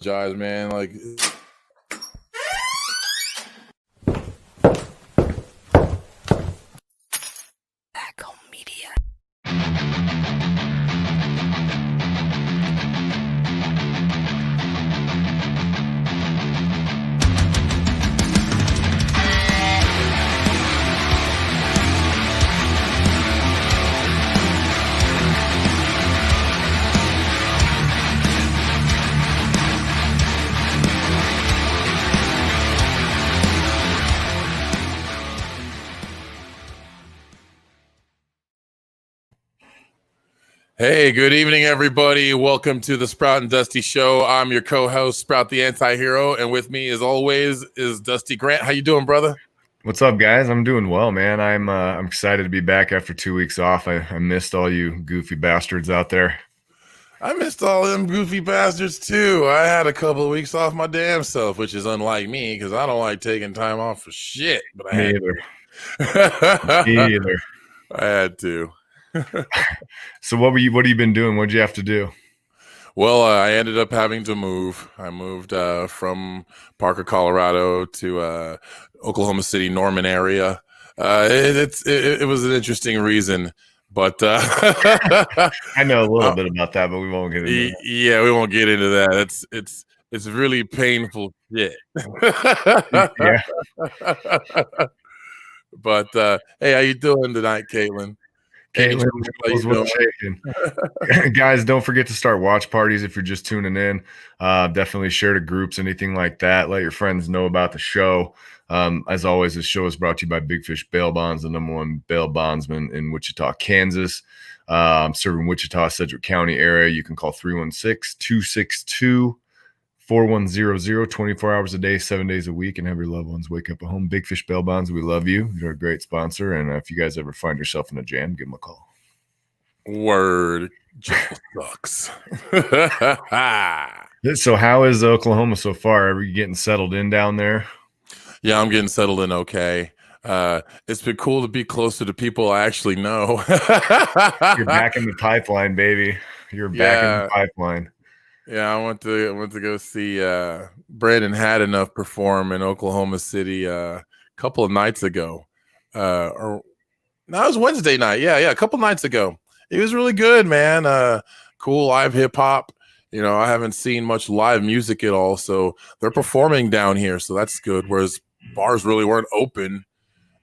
apologize, man. Like, Back Home Media. hey, good evening, everybody. Welcome to the Sprout and Dusty Show. I'm your co-host, Sprout the Anti-Hero, and with me, as always, is Dusty Grant. How you doing, brother? What's up, guys? I'm doing well, man. I'm excited to be back after 2 weeks off. I missed all you goofy bastards out there. I missed all them goofy bastards, too. I had a couple of weeks off my damn self, which is unlike me, because I don't like taking time off for shit. But Me either. Me either. I had to. So what have you been doing? What'd you have to do? Well, I ended up having to move. I moved from Parker, Colorado to Oklahoma City, Norman area. It was an interesting reason, but I know a little bit about that, but we won't get into that. Yeah, we won't get into that. It's really painful shit. Yeah. But hey, how you doing tonight, Caitlin? Caitlin, guys, don't forget to start watch parties if you're just tuning in. Definitely share to groups, anything like that. Let your friends know about the show. As always, this show is brought to you by Big Fish Bail Bonds, the #1 bail bondsman in Wichita, Kansas. Serving Wichita, Sedgwick County area. You can call 316-262-4100, 24 hours a day, 7 days a week, and have your loved ones wake up at home. Big Fish Bail Bonds, we love you. You're a great sponsor, and if you guys ever find yourself in a jam, give them a call. Word just sucks. So how is Oklahoma so far? Are you getting settled in down there? Yeah, I'm getting settled in okay. It's been cool to be closer to people I actually know. You're back in the pipeline, baby. You're back in the pipeline. Yeah, I went to go see Brandon Hadenough perform in Oklahoma City a couple of nights ago. It was Wednesday night. Yeah, a couple nights ago. It was really good, man. Cool live hip hop. You know, I haven't seen much live music at all, so they're performing down here, so that's good. Whereas bars really weren't open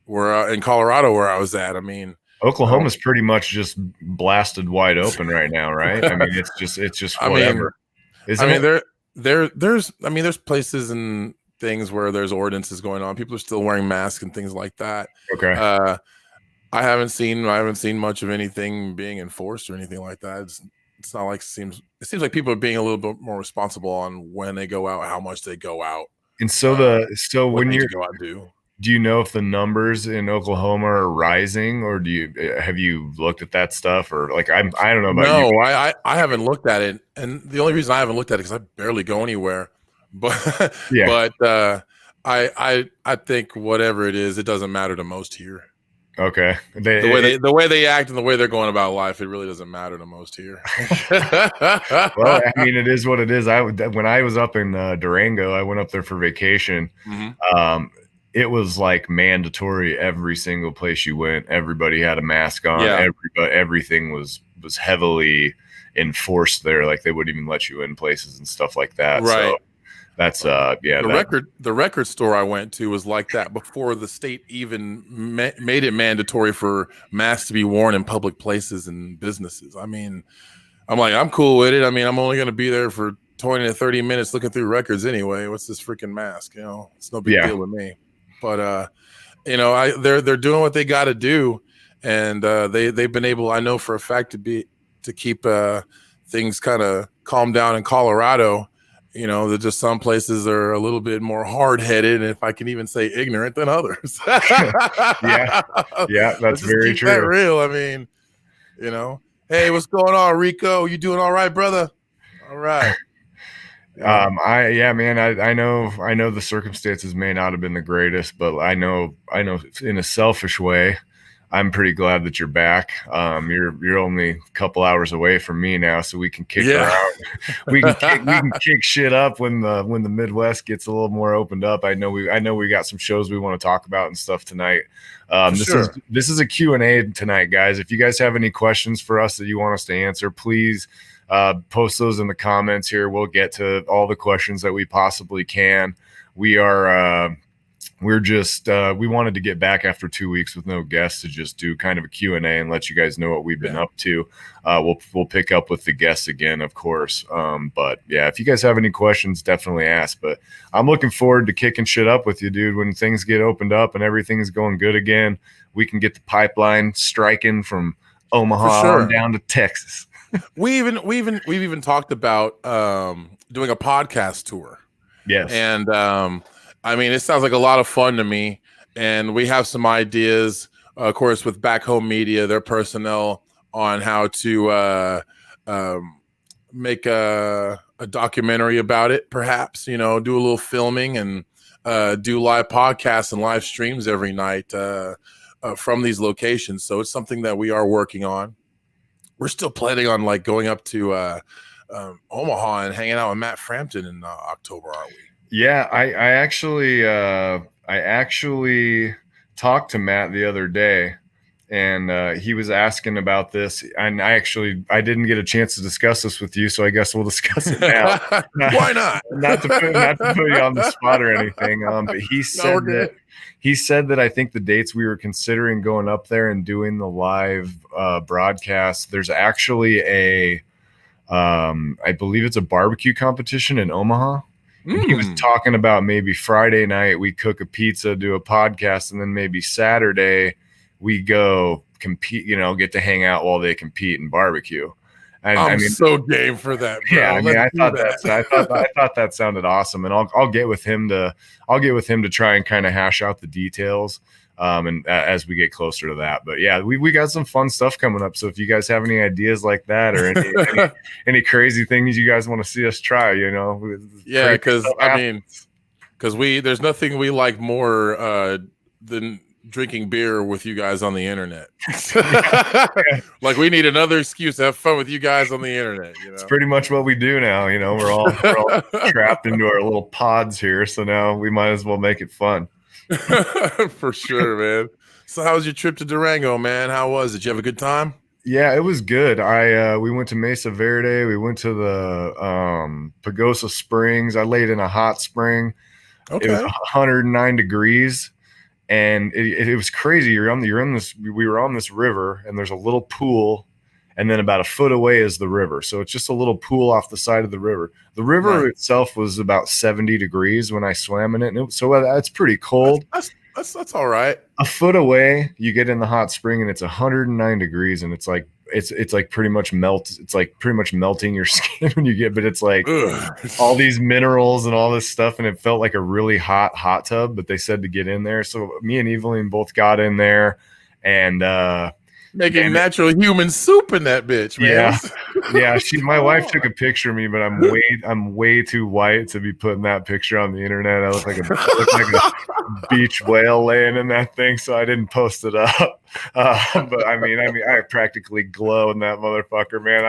where in Colorado where I was at. I mean, Oklahoma's pretty much just blasted wide open right now, right? I mean, it's just whatever. There's places and things where there's ordinances going on. People are still wearing masks and things like that. Okay. I haven't seen much of anything being enforced or anything like that. It's not like it seems like people are being a little bit more responsible on when they go out, how much they go out. And so when you go out, do you know if the numbers in Oklahoma are rising, or have you looked at that stuff, or like I don't know about you? No, I haven't looked at it, and the only reason I haven't looked at it is I barely go anywhere. But yeah. I think whatever it is, it doesn't matter to most here. Okay. The way they act and the way they're going about life, it really doesn't matter to most here. Well, I mean, it is what it is. When I was up in Durango, I went up there for vacation. Mm-hmm. It was like mandatory every single place you went. Everybody had a mask on. Yeah. Everything was heavily enforced there. Like they wouldn't even let you in places and stuff like that. Right. So that's the record store I went to was like that before the state even made it mandatory for masks to be worn in public places and businesses. I mean, I'm cool with it. I mean, I'm only going to be there for 20 to 30 minutes looking through records anyway. What's this freaking mask? You know, it's no big deal with me. But you know, they're doing what they got to do, and they've been able, I know for a fact, to keep things kind of calm down in Colorado. You know, that just some places are a little bit more hard-headed, and if I can even say ignorant, than others. yeah, that's very true. That real. I mean, you know, hey, what's going on, Rico? You doing all right, brother? All right. I know the circumstances may not have been the greatest, but I know in a selfish way, I'm pretty glad that you're back. You're only a couple hours away from me now, so we can kick around. we can kick shit up when the Midwest gets a little more opened up. I know we got some shows we want to talk about and stuff tonight. This is a Q&A tonight, guys. If you guys have any questions for us that you want us to answer, please post those in the comments here. We'll get to all the questions that we possibly can. We wanted to get back after 2 weeks with no guests to just do kind of a Q&A and let you guys know what we've been up to. We'll pick up with the guests again, of course. But yeah, if you guys have any questions, definitely ask. But I'm looking forward to kicking shit up with you, dude. When things get opened up and everything's going good again, we can get the pipeline striking from Omaha on down to Texas. We've even talked about doing a podcast tour. Yes. And I mean, it sounds like a lot of fun to me, and we have some ideas, of course, with Back Home Media, their personnel, on how to make a documentary about it, perhaps, do a little filming and do live podcasts and live streams every night from these locations. So it's something that we are working on. We're still planning on going up to Omaha and hanging out with Matt Frampton in October, aren't we? Yeah, I actually talked to Matt the other day, and he was asking about this, and I didn't get a chance to discuss this with you, so I guess we'll discuss it now. Why not? not to put you on the spot or anything. But he said that I think the dates we were considering going up there and doing the live broadcast. There's actually I believe it's a barbecue competition in Omaha. He was talking about maybe Friday night we cook a pizza, do a podcast, and then maybe Saturday we go compete, get to hang out while they compete and barbecue. And I'm so game for that, bro. Yeah, I thought that sounded awesome, and I'll get with him to try and kind of hash out the details. And as we get closer to that, but yeah, we got some fun stuff coming up. So if you guys have any ideas like that or any crazy things you guys want to see us try, yeah, because there's nothing we like more than drinking beer with you guys on the internet. Like, we need another excuse to have fun with you guys on the internet. It's pretty much what we do now. We're all trapped into our little pods here, so now we might as well make it fun. For sure, man. So how was your trip to Durango, man? How was it? Did you have a good time? Yeah, it was good. We went to Mesa Verde. We went to the Pagosa Springs. I laid in a hot spring. Okay. It was 109 degrees, and it was crazy. We were on this river, and there's a little pool, and then about a foot away is the river. So it's just a little pool off the side of the river. The river itself was about 70 degrees when I swam in it. So that's pretty cold. That's all right. A foot away, you get in the hot spring and it's 109 degrees, and it's like pretty much melting your skin when you get, but it's like all these minerals and all this stuff, and it felt like a really hot tub, but they said to get in there. So me and Evelyn both got in there, and making natural human soup in that bitch, man. Yeah. My wife took a picture of me, but I'm way too white to be putting that picture on the internet. I look like a beach whale laying in that thing, so I didn't post it up. But I mean, I practically glow in that motherfucker, man.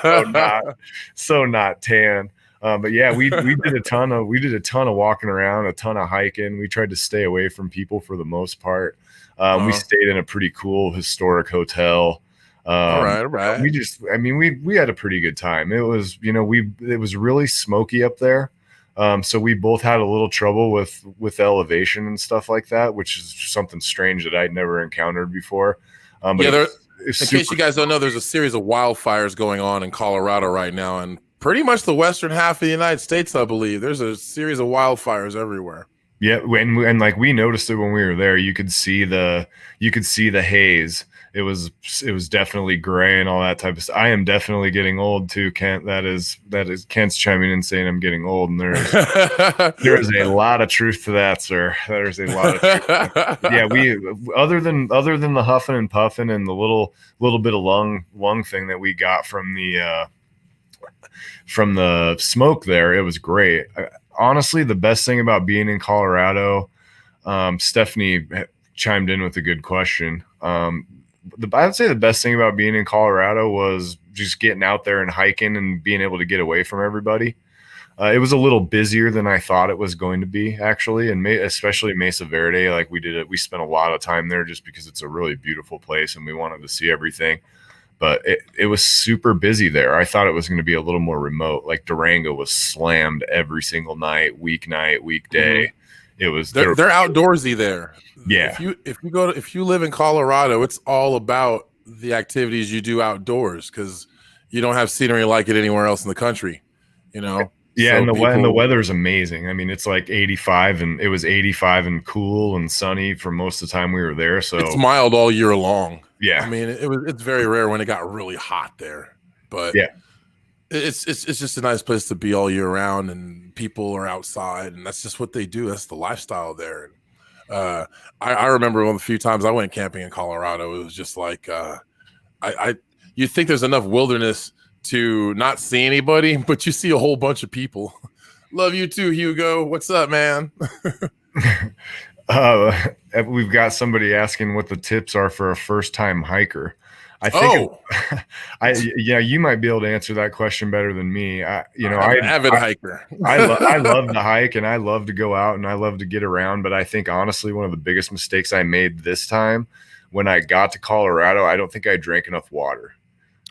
I'm so not tan. But yeah, we did a ton of walking around, a ton of hiking. We tried to stay away from people for the most part. We stayed in a pretty cool historic hotel. All right. We had a pretty good time. It was, it was really smoky up there. So we both had a little trouble with elevation and stuff like that, which is something strange that I'd never encountered before. In case you guys don't know, there's a series of wildfires going on in Colorado right now, and pretty much the western half of the United States, I believe. There's a series of wildfires everywhere. Yeah, and like we noticed it when we were there. You could see the haze. It was definitely gray and all that type of stuff. I am definitely getting old too, Kent. That is Kent's chiming in saying I'm getting old, and there is a lot of truth to that, sir. There's a lot of truth. Yeah, we other than the huffing and puffing and the little bit of lung thing that we got from the smoke there, it was great. Honestly, the best thing about being in Colorado, Stephanie chimed in with a good question. I would say the best thing about being in Colorado was just getting out there and hiking and being able to get away from everybody. It was a little busier than I thought it was going to be, actually, and especially Mesa Verde. Like we spent a lot of time there just because it's a really beautiful place and we wanted to see everything. But it was super busy there. I thought it was going to be a little more remote. Like Durango was slammed every single night, weeknight, weekday. Mhm. It was They're outdoorsy there. Yeah. If you live in Colorado, it's all about the activities you do outdoors because you don't have scenery like it anywhere else in the country. You know. Yeah, So and the weather's amazing. I mean, it's like 85, and it was 85 and cool and sunny for most of the time we were there. So it's mild all year long. Yeah, I mean, it's very rare when it got really hot there, but yeah, it's just a nice place to be all year round, and people are outside, and that's just what they do. That's the lifestyle there. I remember one of the few times I went camping in Colorado, it was just like you think there's enough wilderness to not see anybody, but you see a whole bunch of people. Love you too, Hugo. What's up, man? We've got somebody asking what the tips are for a first-time hiker. I think, you might be able to answer that question better than me. I'm an avid hiker. I love to hike and I love to go out and I love to get around. But I think honestly, one of the biggest mistakes I made this time when I got to Colorado, I don't think I drank enough water.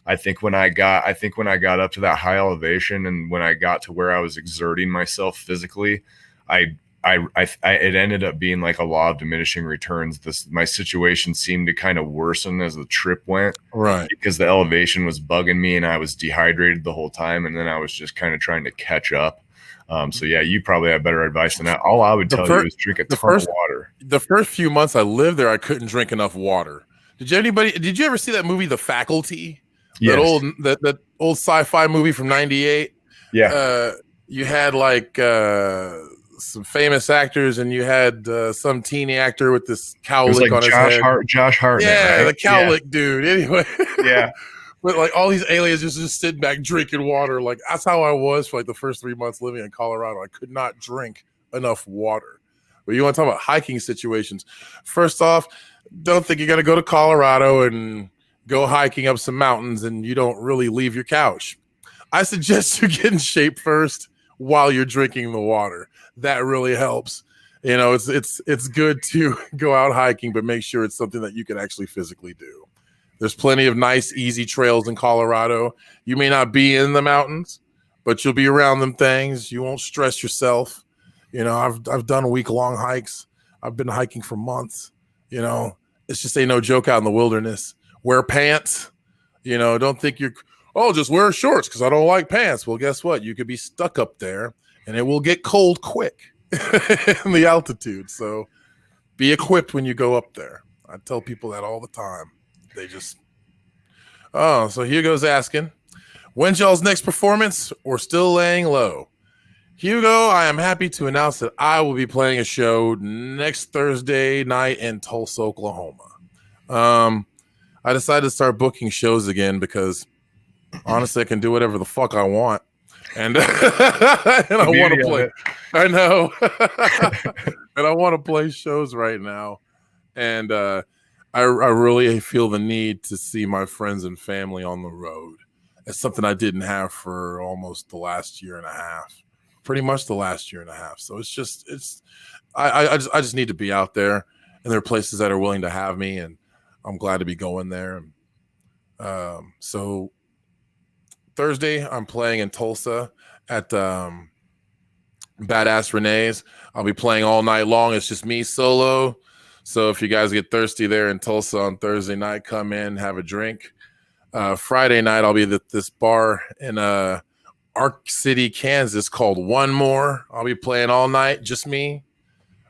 I think when I got up to that high elevation and when I got to where I was exerting myself physically, it ended up being like a law of diminishing returns. My situation seemed to kind of worsen as the trip went, right? Because the elevation was bugging me and I was dehydrated the whole time, and then I was just kind of trying to catch up. So yeah, you probably have better advice than that. All I would tell you is drink a ton of water. The first few months I lived there, I couldn't drink enough water. Did you ever see that movie, The Faculty? Yes. That old sci-fi movie from '98. Yeah. You had like some famous actors, and you had some teeny actor with this cowlick on his head. Josh Hartnett. Yeah, right? the cowlick dude. Anyway. Yeah. But like all these aliens just sitting back drinking water. Like that's how I was for like the first 3 months living in Colorado. I could not drink enough water. But you want to talk about hiking situations? First off, don't think you got to go to Colorado and go hiking up some mountains and you don't really leave your couch. I suggest you get in shape first while you're drinking the water. That really helps. You know, it's good to go out hiking, but make sure it's something that you can actually physically do. There's plenty of nice, easy trails in Colorado. You may not be in the mountains, but you'll be around them things. You won't stress yourself. You know, I've done week-long hikes. I've been hiking for months. You know, it's just no joke out in the wilderness. Wear pants. You know, don't think just wear shorts because I don't like pants. Well, guess what? You could be stuck up there and it will get cold quick in the altitude. So be equipped when you go up there. I tell people that all the time. So Hugo's asking, when's y'all's next performance or still laying low? Hugo, I am happy to announce that I will be playing a show next Thursday night in Tulsa, Oklahoma. I decided to start booking shows again because honestly, I can do whatever the fuck I want. And, and I want to play. I know. And I want to play shows right now. And I really feel the need to see my friends and family on the road. It's something I didn't have for almost the last year and a half. Pretty much the last year and a half. So I just need to be out there, and there are places that are willing to have me, and I'm glad to be going there. So Thursday, I'm playing in Tulsa at Badass Renee's. I'll be playing all night long. It's just me solo. So if you guys get thirsty there in Tulsa on Thursday night, come in, have a drink. Friday night, I'll be at this bar in Ark City, Kansas called One More. I'll be playing all night, just me,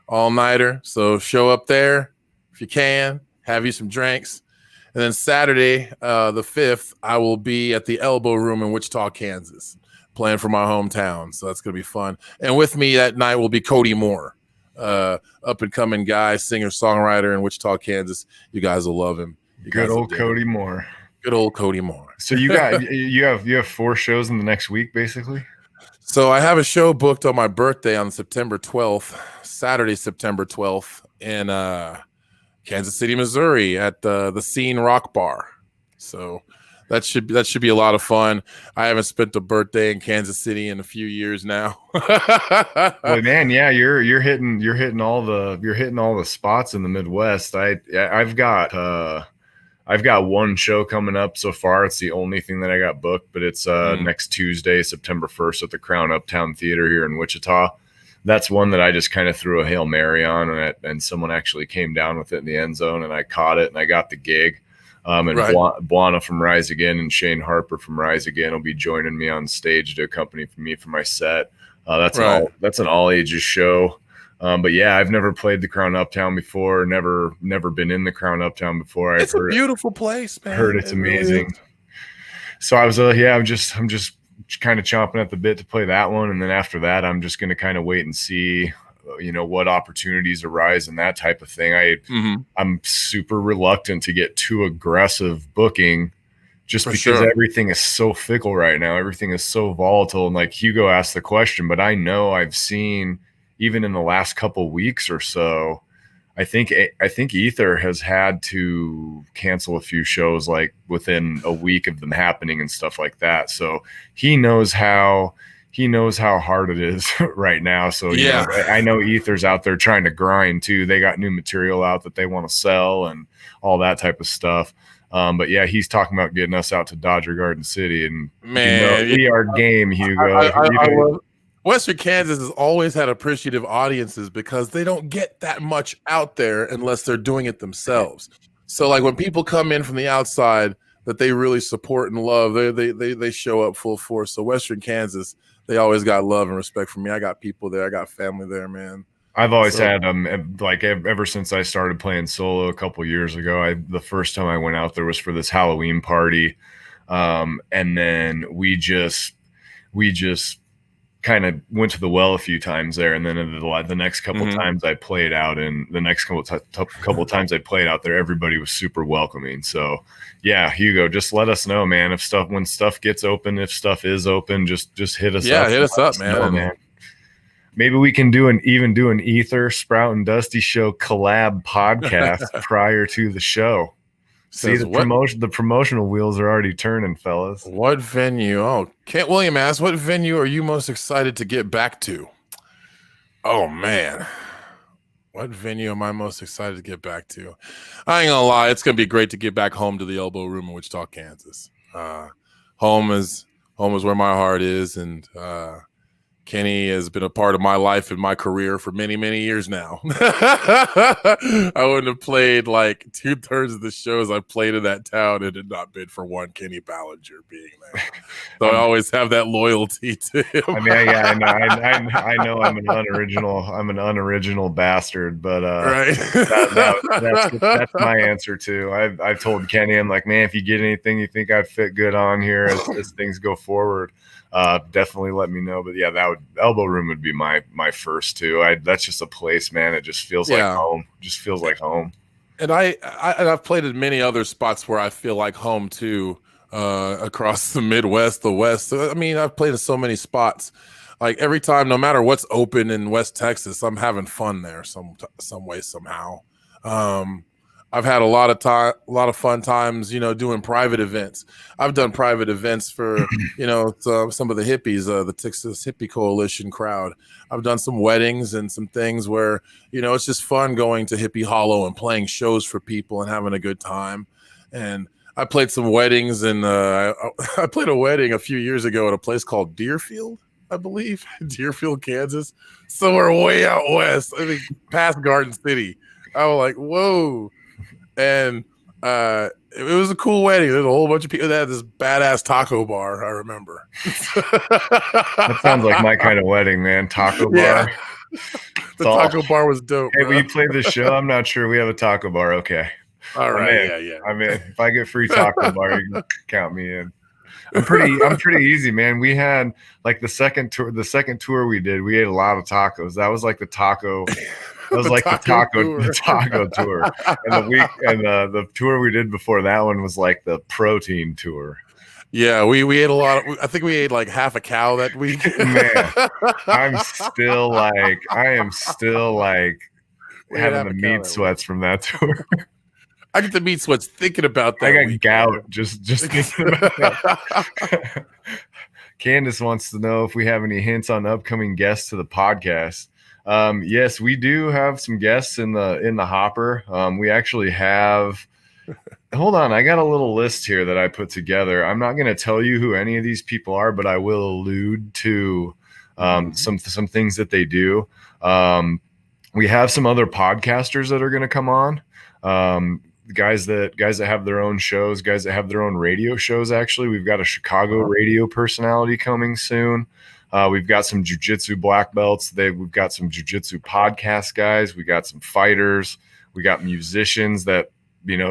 all-nighter. So show up there if you can, have you some drinks. And then Saturday, the 5th, I will be at the Elbow Room in Wichita, Kansas, playing for my hometown. So that's going to be fun. And with me that night will be Cody Moore, up-and-coming guy, singer-songwriter in Wichita, Kansas. You guys will love him. Good old Cody Moore. Good old Cody Moore. So you have 4 shows in the next week, basically? So I have a show booked on my birthday on September 12th, Saturday, September 12th, in Kansas City, Missouri, at the Scene Rock Bar. So that should be a lot of fun. I haven't spent a birthday in Kansas City in a few years now. Well, man, yeah, you're hitting all the spots in the Midwest. I've got one show coming up so far. It's the only thing that I got booked, but it's next Tuesday, September 1st at the Crown Uptown Theater here in Wichita. That's one that I just kind of threw a Hail Mary on, and someone actually came down with it in the end zone, and I caught it, and I got the gig. And right. Buana from Rise Again and Shane Harper from Rise Again will be joining me on stage to accompany me for my set. That's an all ages show. But yeah, I've never played the Crown Uptown before. Never been in the Crown Uptown before. It's a beautiful place, man. Heard it's amazing. Really, so I was, I'm just kind of chomping at the bit to play that one, and then after that, I'm just going to kind of wait and see, what opportunities arise and that type of thing. I'm super reluctant to get too aggressive booking, just because everything is so fickle right now. Everything is so volatile, and like Hugo asked the question, but I know I've seen even in the last couple weeks or so, I think Ether has had to cancel a few shows like within a week of them happening and stuff like that. So he knows how hard it is right now. So yeah, I know Ether's out there trying to grind too. They got new material out that they want to sell and all that type of stuff. But yeah, he's talking about getting us out to Dodger Garden City, and man, we are game, Hugo. Western Kansas has always had appreciative audiences because they don't get that much out there unless they're doing it themselves. So like when people come in from the outside that they really support and love, they show up full force. So Western Kansas, they always got love and respect for me. I got people there. I got family there, man. I've always had like ever since I started playing solo a couple years ago. The first time I went out there was for this Halloween party, and then we just kind of went to the well a few times there, and then the next couple times I played out, and the next couple times I played out there, everybody was super welcoming. So yeah, Hugo, just let us know, man. When stuff gets open, if stuff is open, just hit us up. Yeah, hit us up, man. Maybe we can do an Ether, Sprout, and Dusty Show collab podcast prior to the show. See, the promotional wheels are already turning, fellas. What venue? Oh, Kent William asks, what venue are you most excited to get back to? Oh, man. What venue am I most excited to get back to? I ain't gonna lie, it's gonna be great to get back home to the Elbow Room in Wichita, Kansas. Home is where my heart is, and Kenny has been a part of my life and my career for many, many years now. I wouldn't have played like 2/3 of the shows I played in that town had it not been for one Kenny Ballinger being there. So I always have that loyalty to him. I mean, yeah, I know I'm an unoriginal bastard, but right. That's my answer too. I've told Kenny, I'm like, man, if you get anything you think I'd fit good on here as things go forward, definitely let me know. But yeah, Elbow Room would be my first too. That's just a place, man. It just feels like home. Just feels like home. And I've played in many other spots where I feel like home too, across the Midwest, the West. I mean, I've played in so many spots. Like every time, no matter what's open in West Texas, I'm having fun there some way, somehow. I've had a lot of fun times, doing private events. I've done private events for, some of the hippies, the Texas Hippie Coalition crowd. I've done some weddings and some things where, it's just fun going to Hippie Hollow and playing shows for people and having a good time. And I played some weddings, and I played a wedding a few years ago at a place called Deerfield, I believe, Deerfield, Kansas. Somewhere way out west, I think past Garden City. I was like, whoa. And it was a cool wedding. There's a whole bunch of people that had this badass taco bar, I remember. That sounds like my kind of wedding, man. Taco bar. Yeah. The taco bar was dope. Hey, will you play the show? I'm not sure. We have a taco bar. Okay. All right. Yeah. I mean, if I get free taco bar, you can count me in. I'm pretty easy, man. We had like the second tour we did, we ate a lot of tacos. That was like the taco. That was like the taco tour. And the tour we did before that one was like the protein tour. Yeah, we ate a lot. I think we ate like half a cow that week. Man, I am still like having the meat sweats from that tour. I get the meat sweats thinking about that. I got week, gout man. just thinking about that. Candace wants to know if we have any hints on upcoming guests to the podcast. Yes, we do have some guests in the hopper. We actually have. Hold on, I got a little list here that I put together. I'm not going to tell you who any of these people are, but I will allude to some things that they do. We have some other podcasters that are going to come on. Guys that have their own shows, guys that have their own radio shows. Actually, we've got a Chicago radio personality coming soon. We've got some jiu-jitsu black belts. We've got some jiu-jitsu podcast guys. We got some fighters. We got musicians that,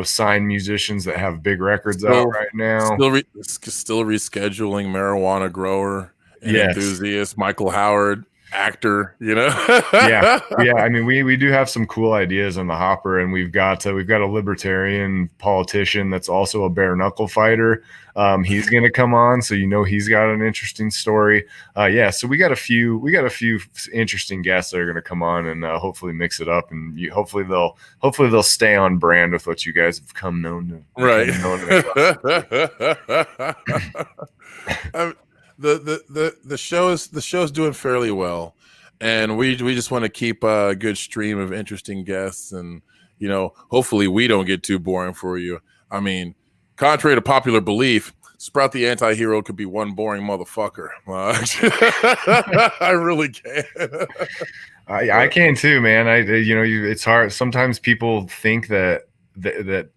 sign musicians that have big records out right now. Still rescheduling marijuana grower and enthusiast Michael Howard, actor. Yeah. I mean, we do have some cool ideas in the hopper, and we've got a libertarian politician that's also a bare knuckle fighter. He's going to come on, so he's got an interesting story. So we got a few interesting guests that are going to come on and hopefully mix it up, and hopefully they'll stay on brand with what you guys have come known to. Right. The show's doing fairly well, and we just want to keep a good stream of interesting guests, and hopefully we don't get too boring for you. I mean, contrary to popular belief, Sprout the Anti-Hero could be one boring motherfucker. I really can. I can too, man. It's hard. Sometimes people think that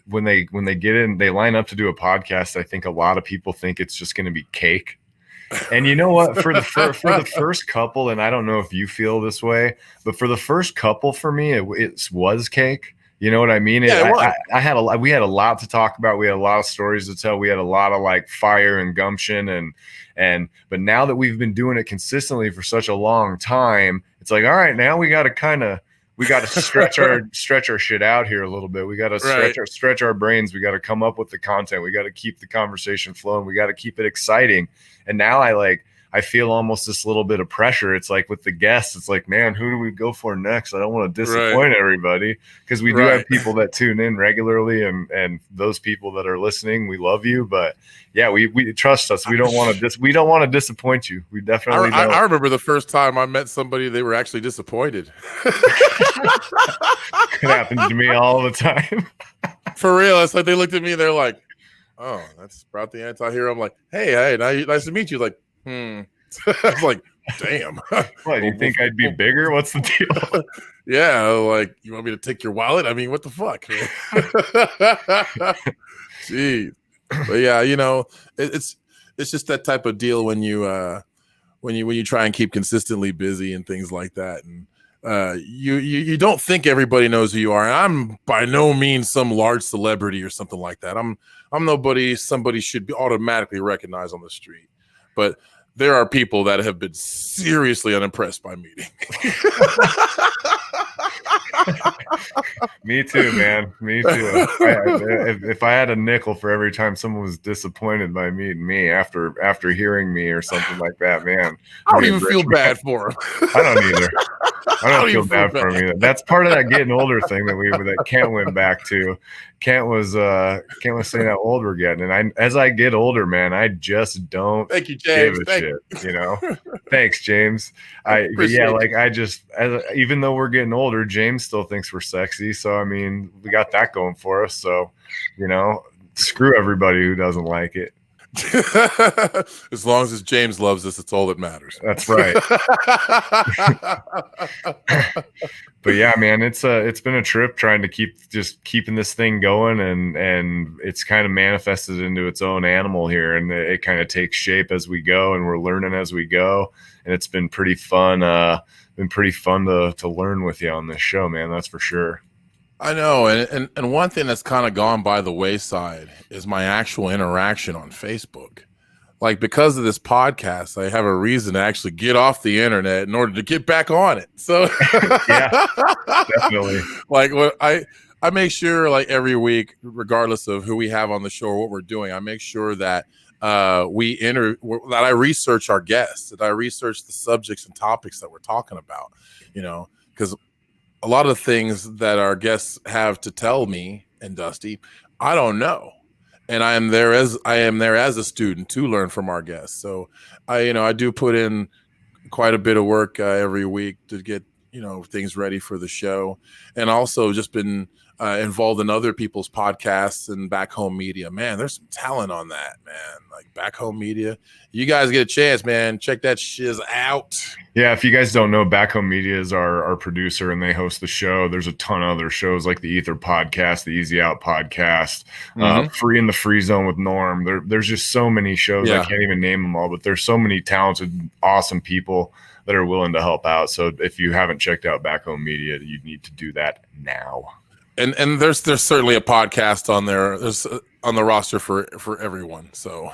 when they get in, they line up to do a podcast. I think a lot of people think it's just going to be cake. And you know what? For the first couple, and I don't know if you feel this way, but for the first couple, for me, it was cake. You know what I mean? Yeah, we had a lot to talk about. We had a lot of stories to tell. We had a lot of like fire and gumption, but now that we've been doing it consistently for such a long time, it's like, all right, now we got to stretch our shit out here a little bit. We got to stretch our brains. We got to come up with the content. We got to keep the conversation flowing. We got to keep it exciting. And now I feel almost this little bit of pressure. It's like with the guests, it's like, man, who do we go for next? I don't want to disappoint everybody, because we do have people that tune in regularly, and those people that are listening, we love you. But yeah, we trust us. We don't want to disappoint you. We definitely don't. I remember the first time I met somebody, they were actually disappointed. It happens to me all the time. For real. It's like they looked at me and they're like, oh, that's Sprout the Anti-Hero. I'm like, hey, nice to meet you. Like, I was like, damn. What, do you think I'd be bigger? What's the deal? Yeah, like, you want me to take your wallet? I mean, what the fuck? Jeez. But yeah, it's just that type of deal when you try and keep consistently busy and things like that, and you don't think everybody knows who you are. And I'm by no means some large celebrity or something like that. I'm nobody somebody should be automatically recognized on the street. But there are people that have been seriously unimpressed by meeting. Me too, man. Me too. If I had a nickel for every time someone was disappointed by meeting me after hearing me or something like that, man, I don't even feel bad for him. I don't either. I don't feel bad for him either. That's part of that getting older thing that Kent went back to. Kent was saying how old we're getting, and as I get older, man, I just don't Thank you, James. give a shit. Thanks, James. Even though we're getting older, James still thinks we're sexy. So I mean, we got that going for us. So screw everybody who doesn't like it. As long as James loves us, it's all that matters. That's right. But yeah, man, it's been a trip trying to keeping this thing going, and it's kind of manifested into its own animal here, and it kind of takes shape as we go, and we're learning as we go, and it's been pretty fun. To learn with you on this show, man. That's for sure. I know, and one thing that's kind of gone by the wayside is my actual interaction on Facebook. Like, because of this podcast, I have a reason to actually get off the internet in order to get back on it. So yeah, definitely. Like, what I make sure, like, every week, regardless of who we have on the show or what we're doing, I make sure that that I research our guests, that I research the subjects and topics that we're talking about, because a lot of things that our guests have to tell me and Dusty, I don't know. And I am there as a student to learn from our guests. So I do put in quite a bit of work every week to get things ready for the show, and also just been involved in other people's podcasts and Back Home Media. Man, there's some talent on that, man. Like Back Home Media, you guys get a chance, man. Check that shiz out. Yeah, if you guys don't know, Back Home Media is our producer, and they host the show. There's a ton of other shows like the Ether Podcast, the Easy Out Podcast, Free in the Free Zone with Norm. There's just so many shows. I can't even name them all, but there's so many talented, awesome people that are willing to help out. So if you haven't checked out Back Home Media, you need to do that now. And there's certainly a podcast on there. There's on the roster for everyone. So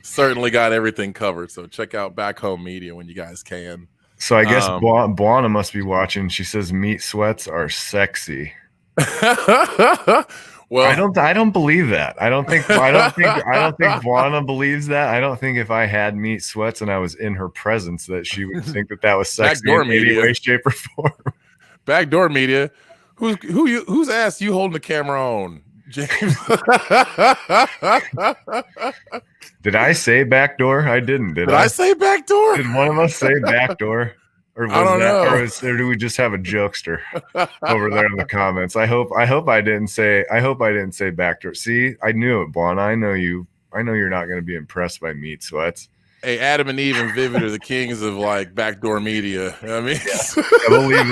certainly got everything covered. So check out Back Home Media when you guys can. So I guess Buana must be watching. She says meat sweats are sexy. Well, I don't believe that. I don't think Buana believes that. I don't think if I had meat sweats and I was in her presence that she would think that was sexy in any way, shape, or form. Backdoor Media. Whose ass you holding the camera on, James? Did I say backdoor? I didn't. Did I say backdoor? Did one of us say backdoor? Or I don't know. Or do we just have a jokester over there in the comments? I hope I didn't say backdoor. See, I knew it, Blonde. I know you. I know you're not going to be impressed by meat sweats. Hey, Adam and Eve and Vivid are the kings of like Backdoor Media. I mean, we'll leave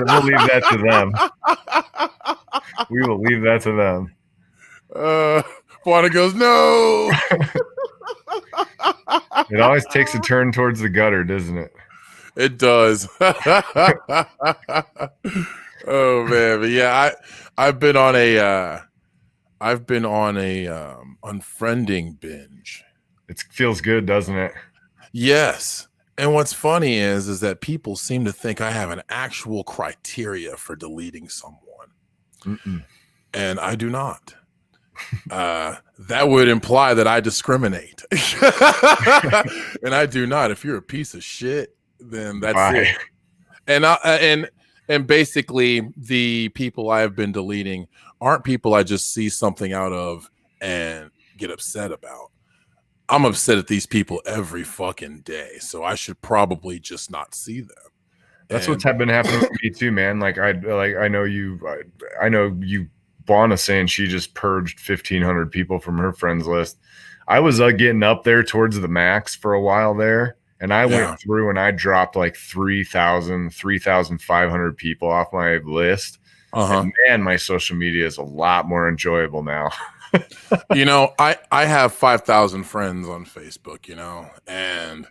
that to them. We will leave that to them. Buana goes, no. It always takes a turn towards the gutter, doesn't it? It does. Oh man, but yeah, I've been on a unfriending binge. It feels good, doesn't it? Yes. And what's funny is that people seem to think I have an actual criteria for deleting someone. Mm-mm. And I do not. That would imply that I discriminate. And I do not. If you're a piece of shit, then that's it. And basically the people I have been deleting aren't people I just see something out of and get upset about. I'm upset at these people every fucking day, so I should probably just not see them. That's what's been happening with me too, man. I know you. Buana saying she just purged 1,500 people from her friends list. I was getting up there towards the max for a while there, and I went through and I dropped like 3,500 people off my list. And man, my social media is a lot more enjoyable now. I have 5,000 friends on Facebook, and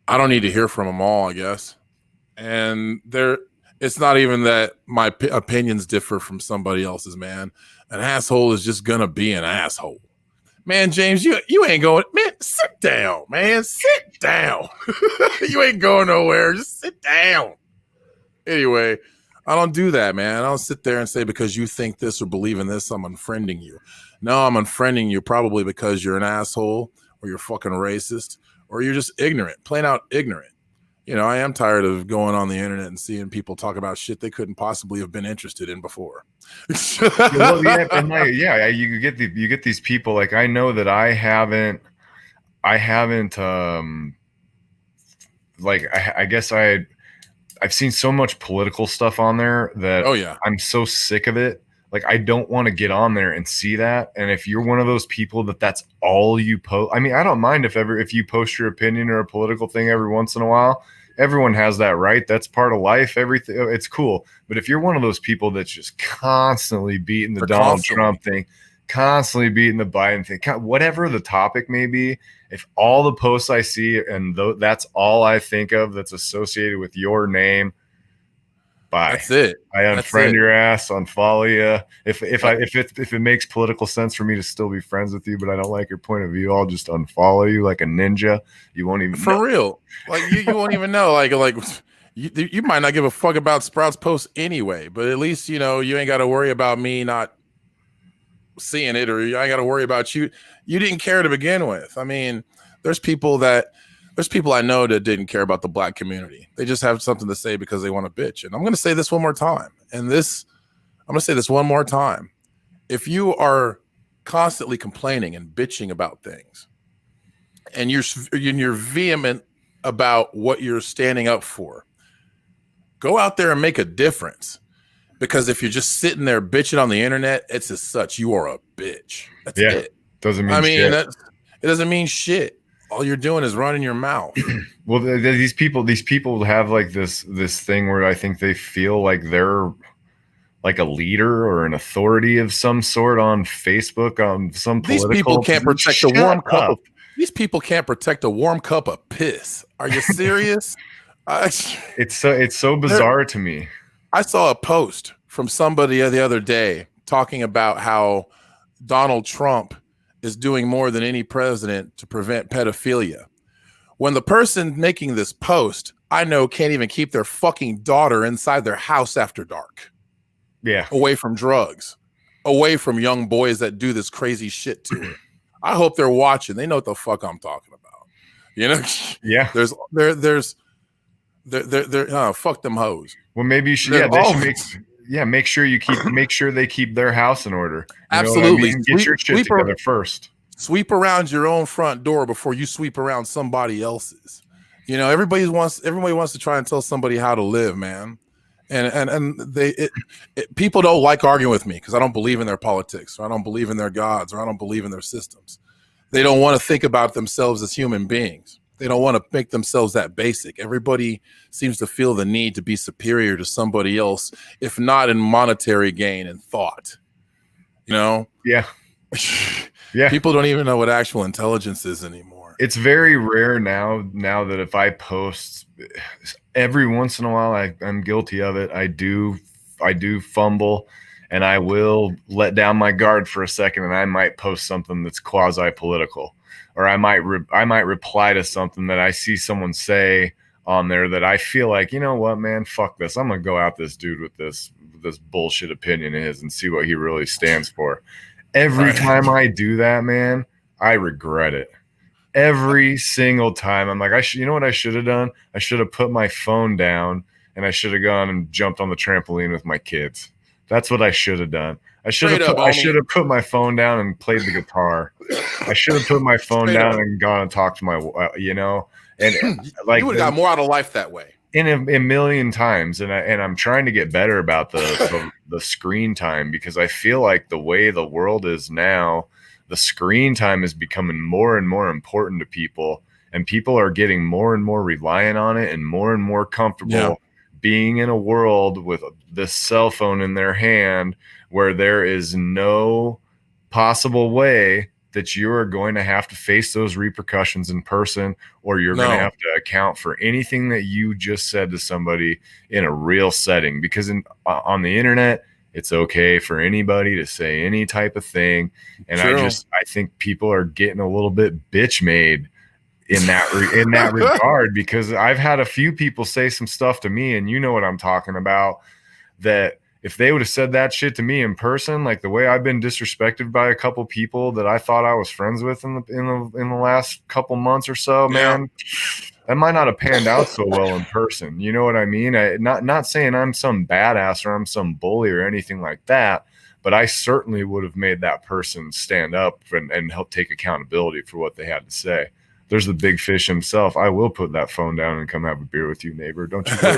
I don't need to hear from them all, I guess. And it's not even that my opinions differ from somebody else's, man. An asshole is just gonna be an asshole. Man, James, you ain't going, man, sit down, man. Sit down. You ain't going nowhere. Just sit down. Anyway, I don't do that, man. I don't sit there and say because you think this or believe in this, I'm unfriending you. No, I'm unfriending you probably because you're an asshole or you're fucking racist or you're just ignorant, plain out ignorant. I am tired of going on the internet and seeing people talk about shit they couldn't possibly have been interested in before. Well, you get these people. Like I know that I haven't I guess I've seen so much political stuff on there that I'm so sick of it. Like I don't want to get on there and see that. And if you're one of those people that's all you post, I mean, I don't mind if you post your opinion or a political thing every once in a while. Everyone has that right. That's part of life. Everything, it's cool. But if you're one of those people that's just constantly beating the Donald Trump thing, constantly beating the Biden thing, whatever the topic may be, if all the posts I see and that's all I think of that's associated with your name, bye. That's it. I unfriend your ass, unfollow you. If it makes political sense for me to still be friends with you, but I don't like your point of view, I'll just unfollow you like a ninja. You won't even know. Real. Like you won't even know. Like you might not give a fuck about Sprouts posts anyway, but at least you ain't got to worry about me not seeing it, or I ain't got to worry about you. You didn't care to begin with. I mean, there's people that There's people I know that didn't care about the black community. They just have something to say because they want to bitch. And I'm going to say this one more time. I'm going to say this one more time. If you are constantly complaining and bitching about things, and you're vehement about what you're standing up for, go out there and make a difference. Because if you're just sitting there bitching on the internet, it's as such, you are a bitch. That's it. Doesn't mean shit. It doesn't mean shit. All you're doing is running your mouth. Well, these people have like this thing where I think they feel like they're like a leader or an authority of some sort on Facebook, on some political. These people can't protect a warm cup. These people can't protect a warm cup of piss. Are you serious? It's so bizarre to me. I saw a post from somebody the other day talking about how Donald Trump is doing more than any president to prevent pedophilia. When the person making this post, I know, can't even keep their fucking daughter inside their house after dark. Yeah. Away from drugs, away from young boys that do this crazy shit to her. I hope they're watching. They know what the fuck I'm talking about. You know? Yeah. Fuck them hoes. Well, maybe you should. Make sure they keep their house in order. Absolutely. Get your shit together first. Sweep around your own front door before you sweep around somebody else's. You know, everybody wants to try and tell somebody how to live, man. And people don't like arguing with me because I don't believe in their politics, or I don't believe in their gods, or I don't believe in their systems. They don't want to think about themselves as human beings. They don't want to make themselves that basic. Everybody seems to feel the need to be superior to somebody else, if not in monetary gain and thought. You know? Yeah. Yeah. People don't even know what actual intelligence is anymore. It's very rare now that if I post, every once in a while, I'm guilty of it. I do fumble, and I will let down my guard for a second, and I might post something that's quasi-political. Or I might reply to something that I see someone say on there that I feel like, you know what, man, fuck this. I'm gonna go out this dude with this bullshit opinion of his and see what he really stands for. Every time I do that, man, I regret it. Every single time. I'm like, you know what I should have done? I should have put my phone down and I should have gone and jumped on the trampoline with my kids. That's what I should have done. I should have put my phone down and played the guitar. I should have put my phone down and gone and talked to my, and like you would have got more out of life that way. In a million times, and I'm trying to get better about the screen time, because I feel like the way the world is now, the screen time is becoming more and more important to people, and people are getting more and more reliant on it and more comfortable being in a world with this cell phone in their hand, where there is no possible way that you are going to have to face those repercussions in person, or you're going to have to account for anything that you just said to somebody in a real setting. Because on the internet, it's okay for anybody to say any type of thing. And I think people are getting a little bit bitch made in that regard, because I've had a few people say some stuff to me, and you know what I'm talking about, that if they would have said that shit to me in person, like the way I've been disrespected by a couple people that I thought I was friends with in the last couple months or so, man, that might not have panned out so well in person. You know what I mean? Not saying I'm some badass or I'm some bully or anything like that, but I certainly would have made that person stand up and help take accountability for what they had to say. There's the big fish himself. I will put that phone down and come have a beer with you, neighbor. Don't you worry.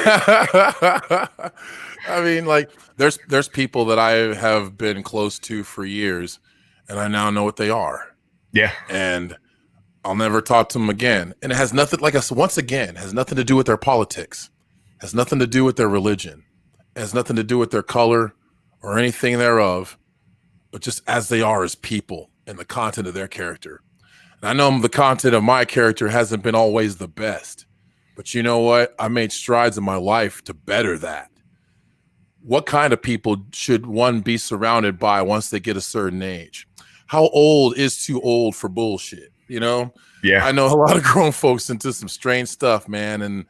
I mean, like, there's people that I have been close to for years, and I now know what they are. Yeah. And I'll never talk to them again. And it has nothing, like us, once again, has nothing to do with their politics, has nothing to do with their religion, has nothing to do with their color or anything thereof, but just as they are as people and the content of their character. And I know the content of my character hasn't been always the best, but you know what? I made strides in my life to better that. What kind of people should one be surrounded by once they get a certain age? How old is too old for bullshit? You know? Yeah. I know a lot of grown folks into some strange stuff, man. And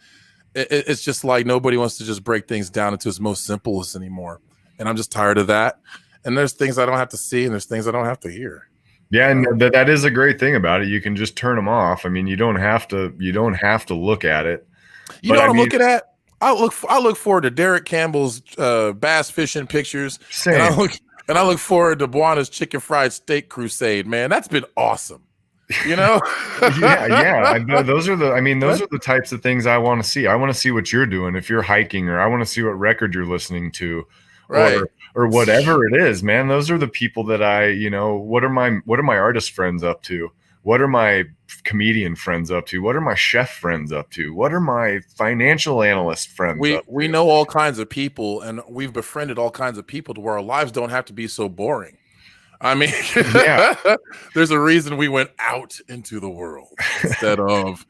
it's just like nobody wants to just break things down into its most simplest anymore. And I'm just tired of that. And there's things I don't have to see, and there's things I don't have to hear. Yeah, and that is a great thing about it. You can just turn them off. I mean, you don't have to look at it. You But know I what I'm mean, looking at? I look forward to Derek Campbell's bass fishing pictures, same. and I look forward to Buana's chicken fried steak crusade. Man, that's been awesome. You know? yeah. Those are the types of things I want to see. I want to see what you're doing if you're hiking, or I want to see what record you're listening to, Right. or whatever it is, man. Those are the people that what are my artist friends up to? What are my comedian friends up to? What are my chef friends up to? What are my financial analyst friends up to? We know all kinds of people, and we've befriended all kinds of people to where our lives don't have to be so boring. I mean, Yeah. there's a reason we went out into the world instead of,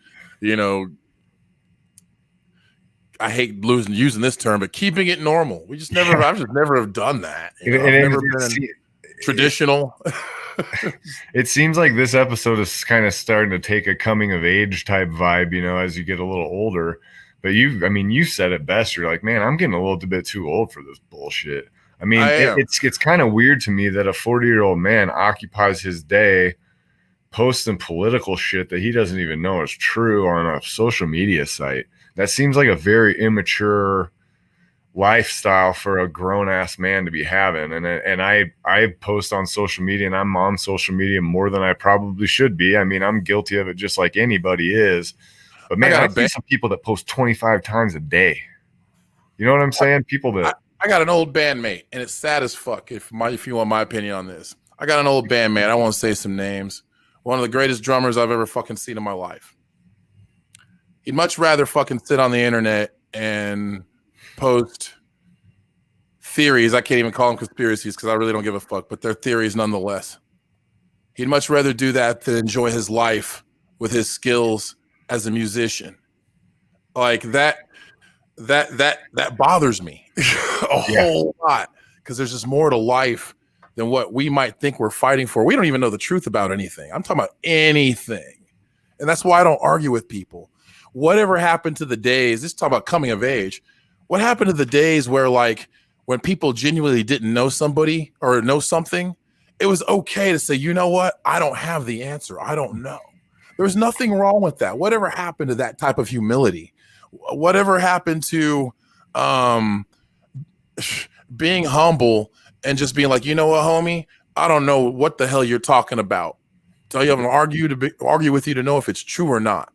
I hate using this term, but keeping it normal. I've just never have done that. I've never been traditional. It seems like this episode is kind of starting to take a coming of age type vibe, as you get a little older. But you said it best. You're like, man, I'm getting a little bit too old for this bullshit. I mean, it's kind of weird to me that a 40-year-old man occupies his day posting political shit that he doesn't even know is true on a social media site. That seems like a very immature lifestyle for a grown-ass man to be having. And I post on social media, and I'm on social media more than I probably should be. I mean, I'm guilty of it just like anybody is. But man, I see some people that post 25 times a day. You know what I'm saying? People that I got an old bandmate, and it's sad as fuck. If you want my opinion on this, I got an old bandmate. I won't say some names. One of the greatest drummers I've ever fucking seen in my life. He'd much rather fucking sit on the internet and post theories. I can't even call them conspiracies because I really don't give a fuck, but they're theories nonetheless. He'd much rather do that than enjoy his life with his skills as a musician. Like that bothers me a whole lot, because there's just more to life than what we might think we're fighting for. We don't even know the truth about anything. I'm talking about anything. And that's why I don't argue with people. Whatever happened to the days, this is talking about coming of age. What happened to the days where, like, when people genuinely didn't know somebody or know something, it was okay to say, you know what? I don't have the answer. I don't know. There's nothing wrong with that. Whatever happened to that type of humility? Whatever happened to being humble and just being like, you know what, homie? I don't know what the hell you're talking about. So you have to argue with you to know if it's true or not.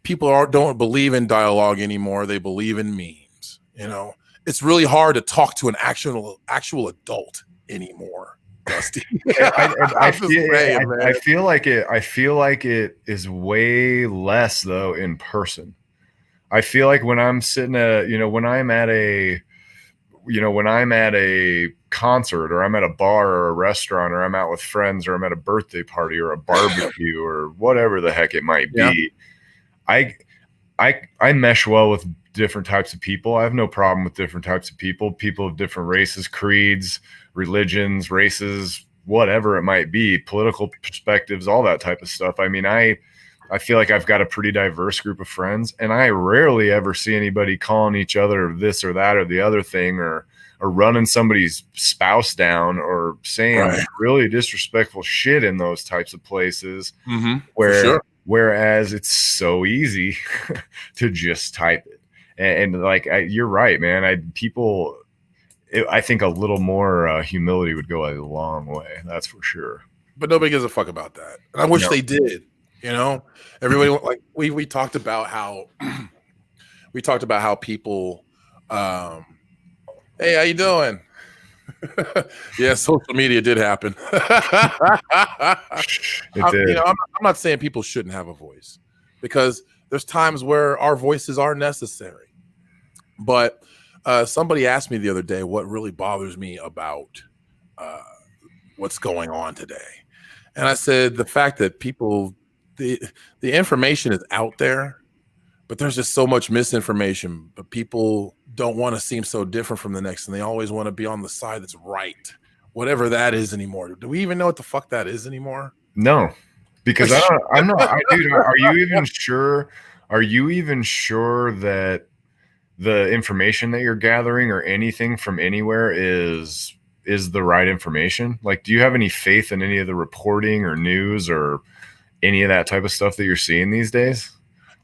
People don't believe in dialogue anymore. They believe in memes. It's really hard to talk to an actual adult anymore, Dusty. I feel like it is way less though in person. I feel like when I'm sitting at, when I'm at a concert, or I'm at a bar or a restaurant, or I'm out with friends, or I'm at a birthday party or a barbecue or whatever the heck it might be, I mesh well with different types of people. I have no problem with different types of people of different races, creeds, religions, races, whatever it might be, political perspectives, all that type of stuff. I mean, I feel like I've got a pretty diverse group of friends, and I rarely ever see anybody calling each other this or that or the other thing, or running somebody's spouse down, or saying really disrespectful shit in those types of places. Whereas it's so easy to just type it. And you're right, man. I think a little more humility would go a long way. That's for sure. But nobody gives a fuck about that. And I wish they did. Everybody, like we talked about how people, hey, how you doing? Yeah, social media did happen. It did. I'm not saying people shouldn't have a voice, because there's times where our voices are necessary. But somebody asked me the other day what really bothers me about what's going on today. And I said the fact that people, the information is out there, but there's just so much misinformation. But people don't want to seem so different from the next, and they always want to be on the side that's right, whatever that is anymore. Do we even know what the fuck that is anymore? No, because I'm not. Dude, are you even sure? Are you even sure that the information that you're gathering or anything from anywhere is is the right information? Like, do you have any faith in any of the reporting or news or any of that type of stuff that you're seeing these days?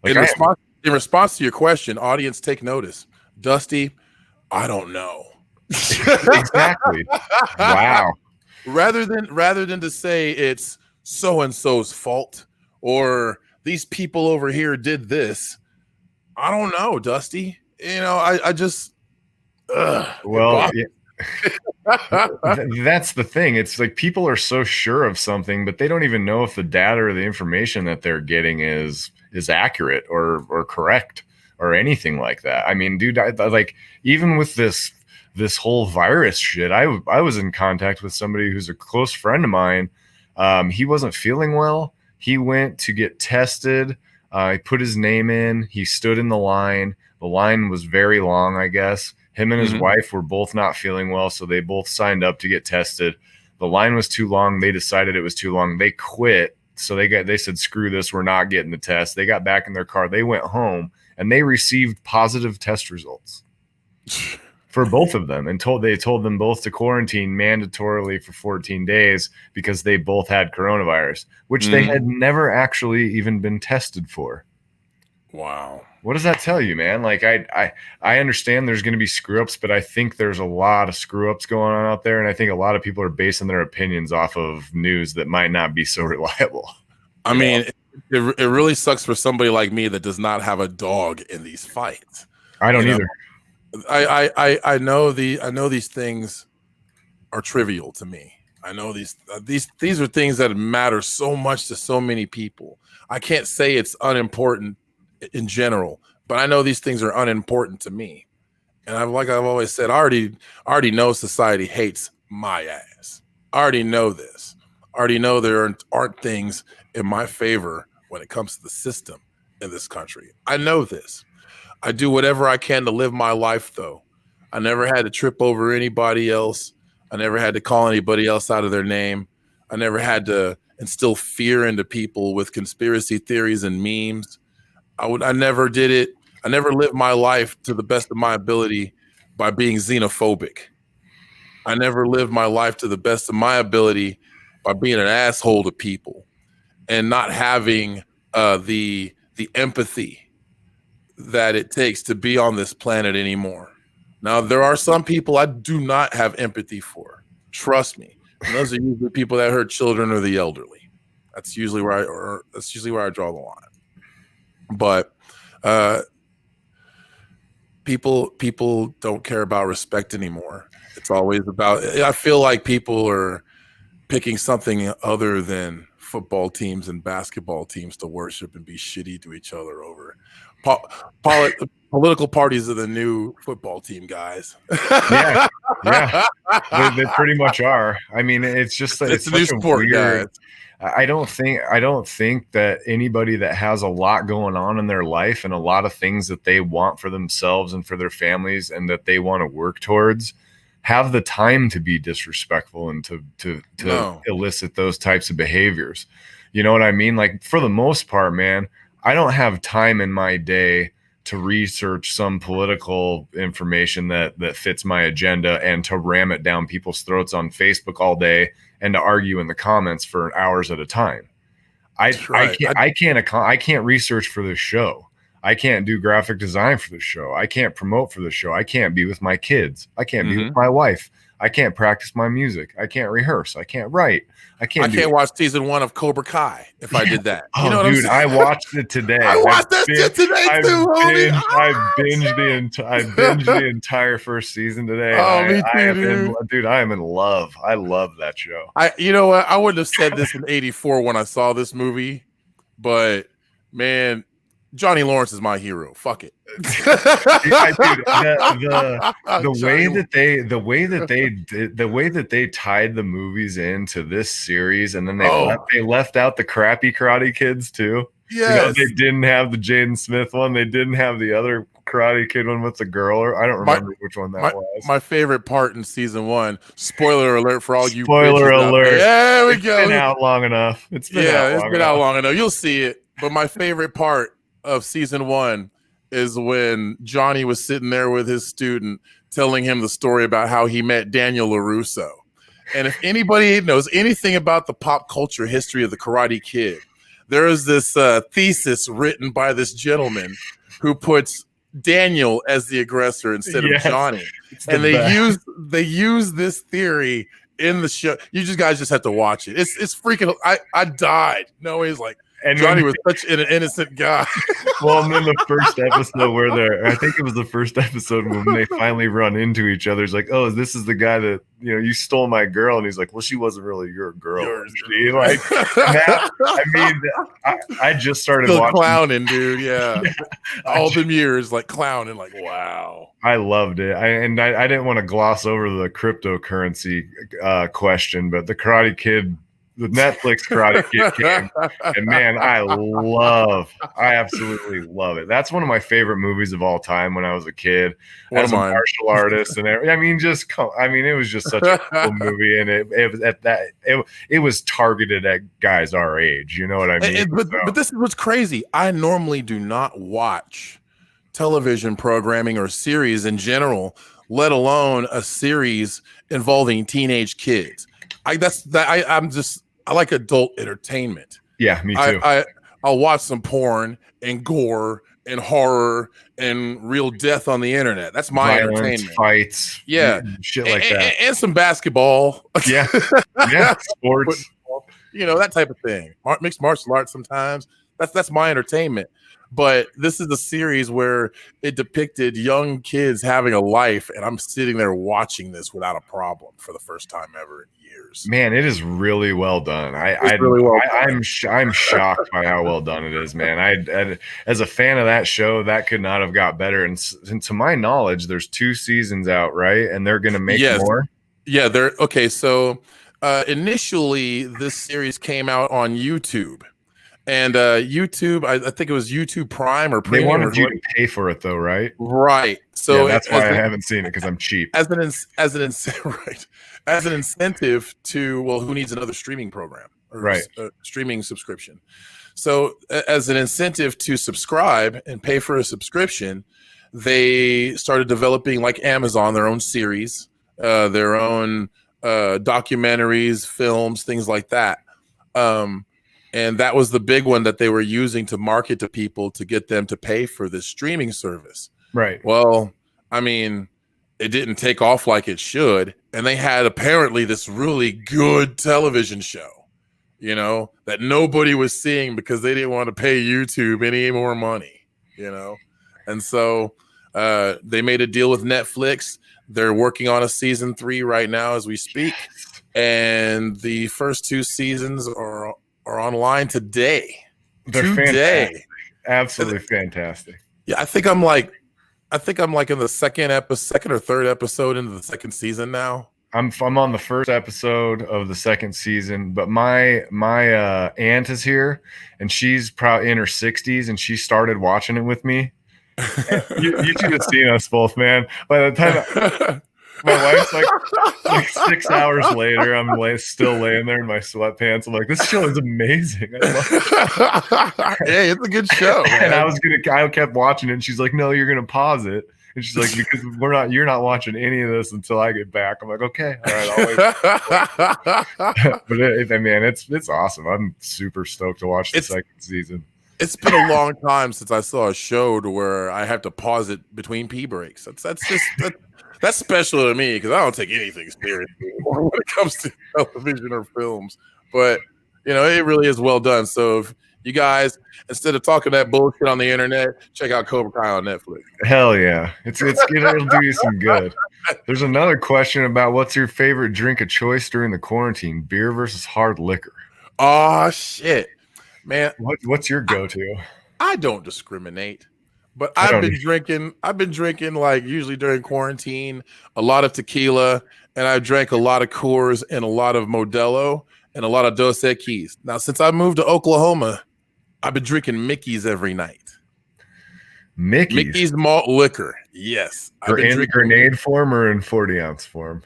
Like, in response to your question, audience, take notice. Dusty, I don't know. Exactly. Wow. Rather than to say it's so and so's fault or these people over here did this, I don't know, Dusty. You know, I just well, that's the thing. It's like people are so sure of something, but they don't even know if the data or the information that they're getting is accurate or correct or anything like that. I mean, dude, I like even with this whole virus shit, I was in contact with somebody who's a close friend of mine. He wasn't feeling well. He went to get tested. He put his name in. He stood in the line. The line was very long, I guess. Him and his wife were both not feeling well, so they both signed up to get tested. The line was too long. They decided it was too long. They quit. So they said, screw this. We're not getting the test. They got back in their car. They went home and they received positive test results for both of them, and they told them both to quarantine mandatorily for 14 days because they both had coronavirus, which they had never actually even been tested for. Wow. What does that tell you, man? Like, I understand there's going to be screw ups, but I think there's a lot of screw ups going on out there. And I think a lot of people are basing their opinions off of news that might not be so reliable. I mean, it really sucks for somebody like me that does not have a dog in these fights. I don't either. I know these things are trivial to me. I know these are things that matter so much to so many people. I can't say it's unimportant in general, but I know these things are unimportant to me. And I've always said, I already know society hates my ass. I already know this. I already know there aren't things in my favor when it comes to the system in this country. I know this. I do whatever I can to live my life, though. I never had to trip over anybody else. I never had to call anybody else out of their name. I never had to instill fear into people with conspiracy theories and memes. I never did it. I never lived my life to the best of my ability by being xenophobic. I never lived my life to the best of my ability by being an asshole to people and not having the empathy that it takes to be on this planet anymore. Now, there are some people I do not have empathy for. Trust me. And those are usually people that hurt children or the elderly. That's usually where I draw the line. But people don't care about respect anymore. It's always about, I feel like people are picking something other than football teams and basketball teams to worship and be shitty to each other over. Political parties are the new football team, guys. Yeah. They pretty much are. I mean, it's just it's a new sport, guys. I don't think that anybody that has a lot going on in their life and a lot of things that they want for themselves and for their families and that they want to work towards have the time to be disrespectful and to elicit those types of behaviors. You know what I mean? Like, for the most part, man, I don't have time in my day to research some political information that fits my agenda and to ram it down people's throats on Facebook all day and to argue in the comments for hours at a time. I can't research for this show. I can't do graphic design for the show. I can't promote for the show. I can't be with my kids. I can't be with my wife. I can't practice my music. I can't rehearse. I can't write. I can't watch season 1 of Cobra Kai if I did that. You know what I'm saying? I watched it today. I watched that shit today too, homie. I binged the entire first season today. Oh, me too, dude. I am in love. I love that show. You know what? I wouldn't have said this in '84 when I saw this movie, but man, Johnny Lawrence is my hero. Fuck it. The way that they tied the movies into this series, and then they left out the crappy Karate Kids too. Yes. They didn't have the Jaden Smith one. They didn't have the other Karate Kid one with the girl. Or I don't remember which one that was. My favorite part in season 1. Spoiler alert for all you. Spoiler alert. There we go. It's been out long enough. It's been out long enough. You'll see it. But my favorite part of season 1 is when Johnny was sitting there with his student telling him the story about how he met Daniel LaRusso. And if anybody knows anything about the pop culture history of the Karate Kid, there is this thesis written by this gentleman who puts Daniel as the aggressor instead of Johnny. And they use this theory in the show. You guys just have to watch it. It's freaking. I died. No, he's like, and Johnny was such an innocent guy. Well, and then the first episode where I think it was the first episode when they finally run into each other. It's like, oh, this is the guy that, you stole my girl. And he's like, well, she wasn't really your girl. Like, that, I mean, I just started still watching. Clowning, dude. Yeah. All the years, like clowning, like, wow. I loved it. I didn't want to gloss over the cryptocurrency question, but the Karate Kid, the Netflix Karate Kid came, and man, I absolutely love it. That's one of my favorite movies of all time when I was a kid, as a martial artist, and I mean, it was just such a cool movie, and it was targeted at guys our age. You know what I mean? But this is what's crazy. I normally do not watch television programming or series in general, let alone a series involving teenage kids. I like adult entertainment. Yeah, me too. I'll watch some porn and gore and horror and real death on the internet. That's my entertainment. Fights, shit like that, and some basketball. Yeah, sports. That type of thing. Mixed martial arts sometimes. That's my entertainment. But this is a series where it depicted young kids having a life, and I'm sitting there watching this without a problem for the first time ever in years. Man, it is really well done. I'm shocked by how well done it is, man. I as a fan of that show, that could not have got better. And to my knowledge, there's 2 seasons out, right? And they're going to make more. Yeah, they're okay. So initially, this series came out on YouTube. And YouTube, I think it was YouTube Prime or Premium. They wanted you to pay for it, though, right? Right. So that's why I haven't seen it, because I'm cheap. As an incentive to, well, who needs another streaming program or streaming subscription? So as an incentive to subscribe and pay for a subscription, they started developing, like Amazon, their own series, their own documentaries, films, things like that. And that was the big one that they were using to market to people to get them to pay for this streaming service. Right. Well, I mean, it didn't take off like it should. And they had apparently this really good television show, that nobody was seeing because they didn't want to pay YouTube any more money, And so they made a deal with Netflix. They're working on a season 3 right now as we speak. And the first 2 seasons are online today. They're fantastic. Absolutely fantastic. Yeah, I think I'm like in the second or third episode into the second season now. I'm on the first episode of the second season, but my aunt is here, and she's probably in her 60s, and she started watching it with me. You should have seen us both, man. By the time my wife's like 6 hours later, I'm still laying there in my sweatpants. I'm like, this show is amazing. I love it. Hey, it's a good show. And I kept watching it, and she's like, no, you're gonna pause it. And she's like, because you're not watching any of this until I get back. I'm like, okay, all right, I'll wait. But it's awesome. I'm super stoked to watch the second season. It's been a long time since I saw a show to where I have to pause it between pee breaks. That's special to me because I don't take anything seriously when it comes to television or films. But it really is well done. So if you guys, instead of talking that bullshit on the internet, check out Cobra Kai on Netflix. Hell yeah, it'll do you some good. There's another question about what's your favorite drink of choice during the quarantine: beer versus hard liquor. Oh shit, man! What's your go-to? I don't discriminate. But I've been drinking like usually during quarantine, a lot of tequila, and I drank a lot of Coors and a lot of Modelo and a lot of Dos Equis. Now, since I moved to Oklahoma, I've been drinking Mickey's every night. Mickey's malt liquor. Yes. In grenade form or in 40-ounce form?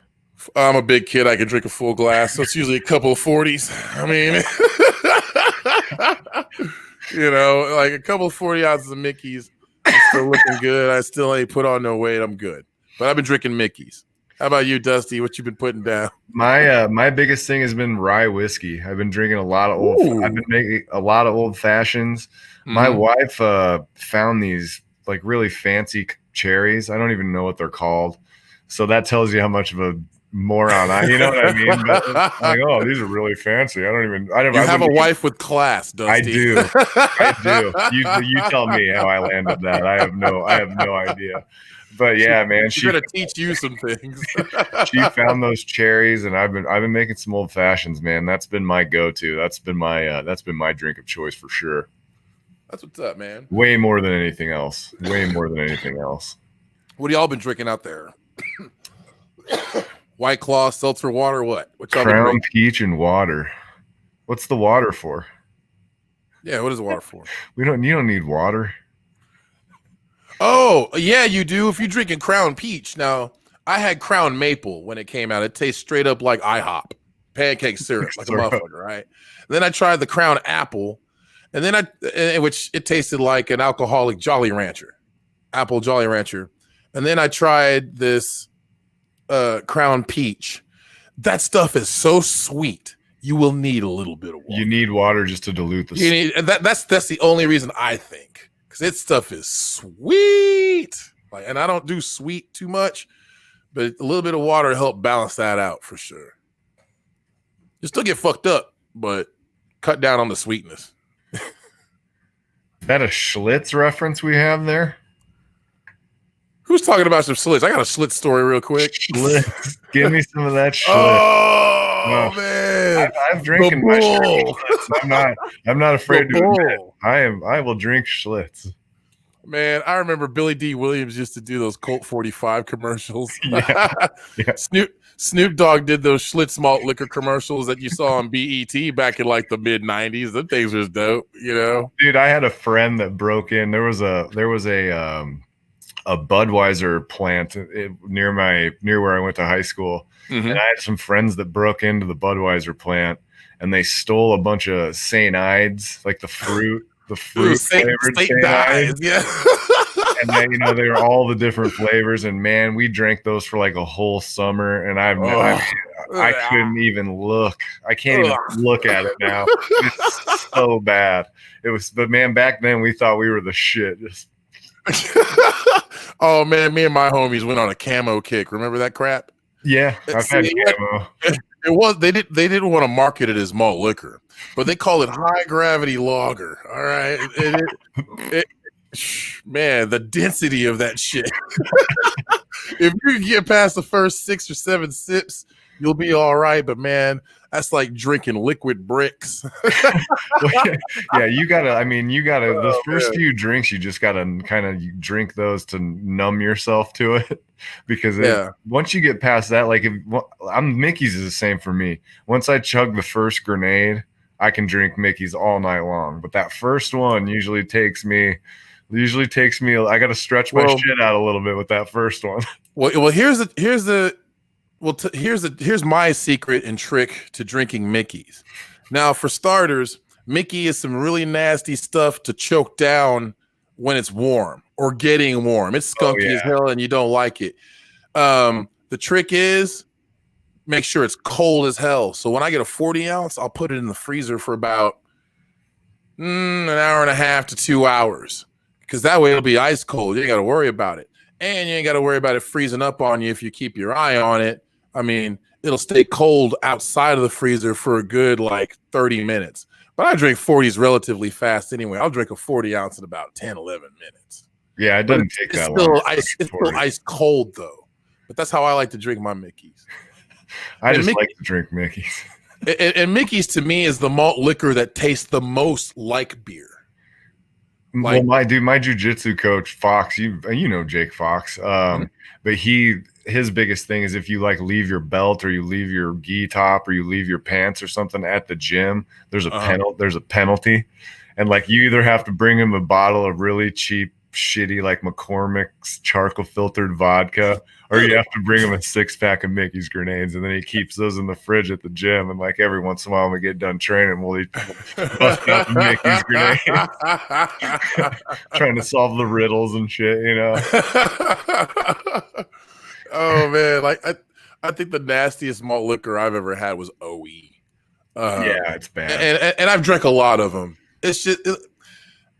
I'm a big kid. I can drink a full glass. So it's usually a couple of 40s. I mean, like a couple of 40 ounces of Mickey's. still looking good. I still ain't put on no weight. I'm good. But I've been drinking Mickey's. How about you, Dusty? What you been putting down? My biggest thing has been rye whiskey. I've been drinking a lot of I've been making a lot of old fashions. My wife found these like really fancy cherries. I don't even know what they're called. So that tells you how much of a moron you know what I mean? But I'm like, oh, these are really fancy. You have a wife with class, Dusty. I do. You tell me how I landed that. I have no idea. But yeah, man, she's gonna teach you some things. She found those cherries, and I've been making some old fashions, man. That's been my go-to. That's been my drink of choice for sure. That's what's up, man. Way more than anything else. What y'all been drinking out there? White Claw, seltzer water, what y'all Crown Peach and water. What's the water for? Yeah, what is the water for? You don't need water. Oh, yeah, you do if you're drinking Crown Peach. Now, I had Crown Maple when it came out. It tastes straight up like IHOP, pancake syrup, like a motherfucker, right? And then I tried the Crown Apple, and then which it tasted like an alcoholic Jolly Rancher, apple Jolly Rancher. And then I tried this Crown Peach. That stuff is so sweet. You will need a little bit of water. You need water just to dilute the. That's the only reason I think, because its stuff is sweet. Like, and I don't do sweet too much, but a little bit of water to help balance that out for sure. You still get fucked up, but cut down on the sweetness. Is that a Schlitz reference we have there? Who's talking about some Schlitz? I got a Schlitz story real quick. Schlitz. Give me some of that Schlitz. Oh, man. I've drinking my Schlitz. I'm not afraid to admit it. I will drink Schlitz. Man, I remember Billy D. Williams used to do those Colt 45 commercials. Yeah. Snoop Dogg did those Schlitz malt liquor commercials that you saw on BET back in like the mid 90s. Them things was dope, you know. Dude, I had a friend that broke in. There was a Budweiser plant near where I went to high school. Mm-hmm. And I had some friends that broke into the Budweiser plant and they stole a bunch of St. Ides, like the fruit flavored St. Ides. Yeah. And then, they were all the different flavors. And man, we drank those for like a whole summer. And I couldn't even look. I can't even look at it now. It's so bad. But man, back then we thought we were the shit. Oh man, me and my homies went on a camo kick. Remember that crap? Yeah, I've had camo. They didn't want to market it as malt liquor, but they call it high gravity lager. All right, man, the density of that shit. If you get past the first 6 or 7 sips, you'll be all right. But man, that's like drinking liquid bricks. Yeah, you gotta the first few drinks, you just gotta kind of drink those to numb yourself to it. Because once you get past that, like Mickey's is the same for me. Once I chug the first grenade, I can drink Mickey's all night long. But that first one usually takes me. I got to stretch my shit out a little bit with that first one. Well, here's my secret and trick to drinking Mickey's. Now, for starters, Mickey is some really nasty stuff to choke down when it's warm or getting warm. It's skunky as hell, and you don't like it. The trick is make sure it's cold as hell. So when I get a 40 ounce, I'll put it in the freezer for about an hour and a half to 2 hours. Because that way it'll be ice cold. You ain't got to worry about it. And you ain't got to worry about it freezing up on you if you keep your eye on it. I mean, it'll stay cold outside of the freezer for a good, 30 minutes. But I drink 40s relatively fast anyway. I'll drink a 40 ounce in about 10, 11 minutes. Yeah, it doesn't take that long. It's still ice cold, though. But that's how I like to drink my Mickey's. I like to drink Mickey's. And Mickey's, to me, is the malt liquor that tastes the most like beer. My jiu-jitsu coach Fox, you know Jake Fox, but his biggest thing is if you leave your belt or you leave your gi top or you leave your pants or something at the gym, there's a penalty, and you either have to bring him a bottle of really cheap shitty like McCormick's charcoal filtered vodka, or you have to bring him a 6-pack of Mickey's grenades, and then he keeps those in the fridge at the gym. And like every once in a while, when we get done training, we'll bust out the Mickey's grenades, trying to solve the riddles and shit, you know. Oh man, like I think the nastiest malt liquor I've ever had was OE. Yeah, it's bad, and I've drank a lot of them. It's just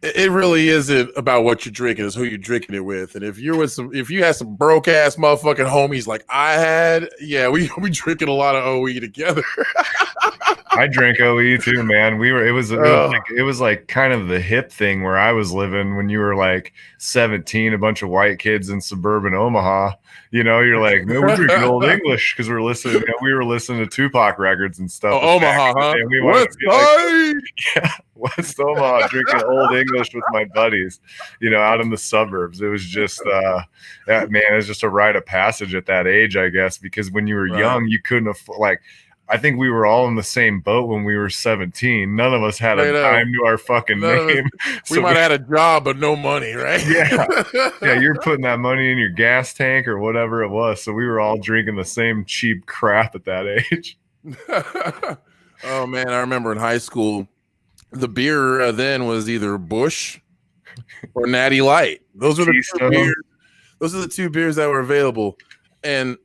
it really isn't about what you're drinking; it's who you're drinking it with. And if you had some broke ass motherfucking homies like I had, yeah, we drinking a lot of OE together. I drank OE too, man. It was like kind of the hip thing where I was living when you were like 17, a bunch of white kids in suburban Omaha. You know, you're like, no, we're drinking Old English because we were listening to Tupac records and stuff. Oh, Omaha, huh? And we West Side. Yeah, West Omaha, drinking Old English with my buddies, you know, out in the suburbs. It was just, it was just a rite of passage at that age, I guess, because when you were young, you couldn't afford, like, I think we were all in the same boat when we were 17. None of us had a dime to our fucking name. We might have had a job, but no money, right? Yeah. Yeah, you're putting that money in your gas tank or whatever it was. So we were all drinking the same cheap crap at that age. Oh, man. I remember in high school, the beer then was either Busch or Natty Light. Those are the two beers that were available. And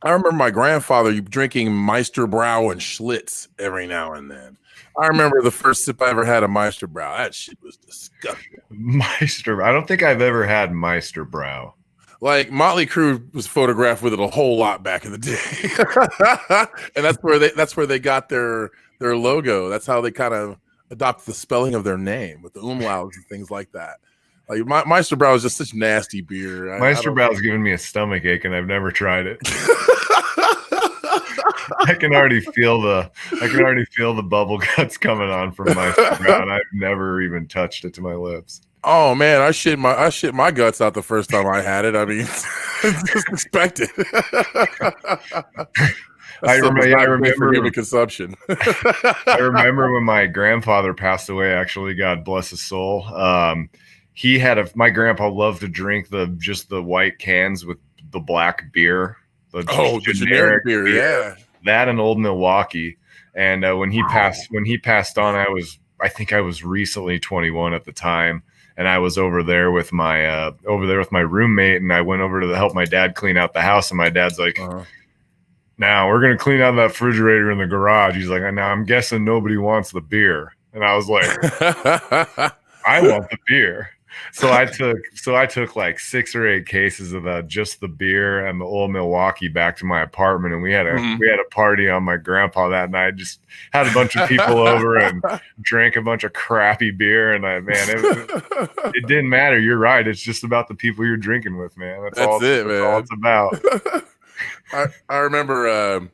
I remember my grandfather drinking Meisterbrau and Schlitz every now and then. I remember the first sip I ever had of Meisterbrau. That shit was disgusting. I don't think I've ever had Meisterbrau. Like Motley Crue was photographed with it a whole lot back in the day, and that's where they got their logo. That's how they kind of adopted the spelling of their name with the umlauts and things like that. Like Meisterbrau is just such nasty beer. Meisterbrau's giving me a stomach ache, and I've never tried it. I can already feel the bubble guts coming on from Meisterbrau, and I've never even touched it to my lips. Oh man, I shit my guts out the first time I had it. I mean, just expect it. I remember human consumption. I remember when my grandfather passed away. Actually, God bless his soul. My grandpa loved to drink the white cans with the black beer. The generic beer, yeah. That and Old Milwaukee. And when he passed on, I think I was recently 21 at the time, and I was over there with my roommate, and I went over to help my dad clean out the house, and my dad's like, "Now we're gonna clean out that refrigerator in the garage." He's like, "Now I'm guessing nobody wants the beer," and I was like, "I want the beer." So I took like 6 or 8 cases of just the beer and the Old Milwaukee back to my apartment, and we had a party on my grandpa that night. Just had a bunch of people over and drank a bunch of crappy beer, and it didn't matter. You're right. It's just about the people you're drinking with, man. That's all it's about. I remember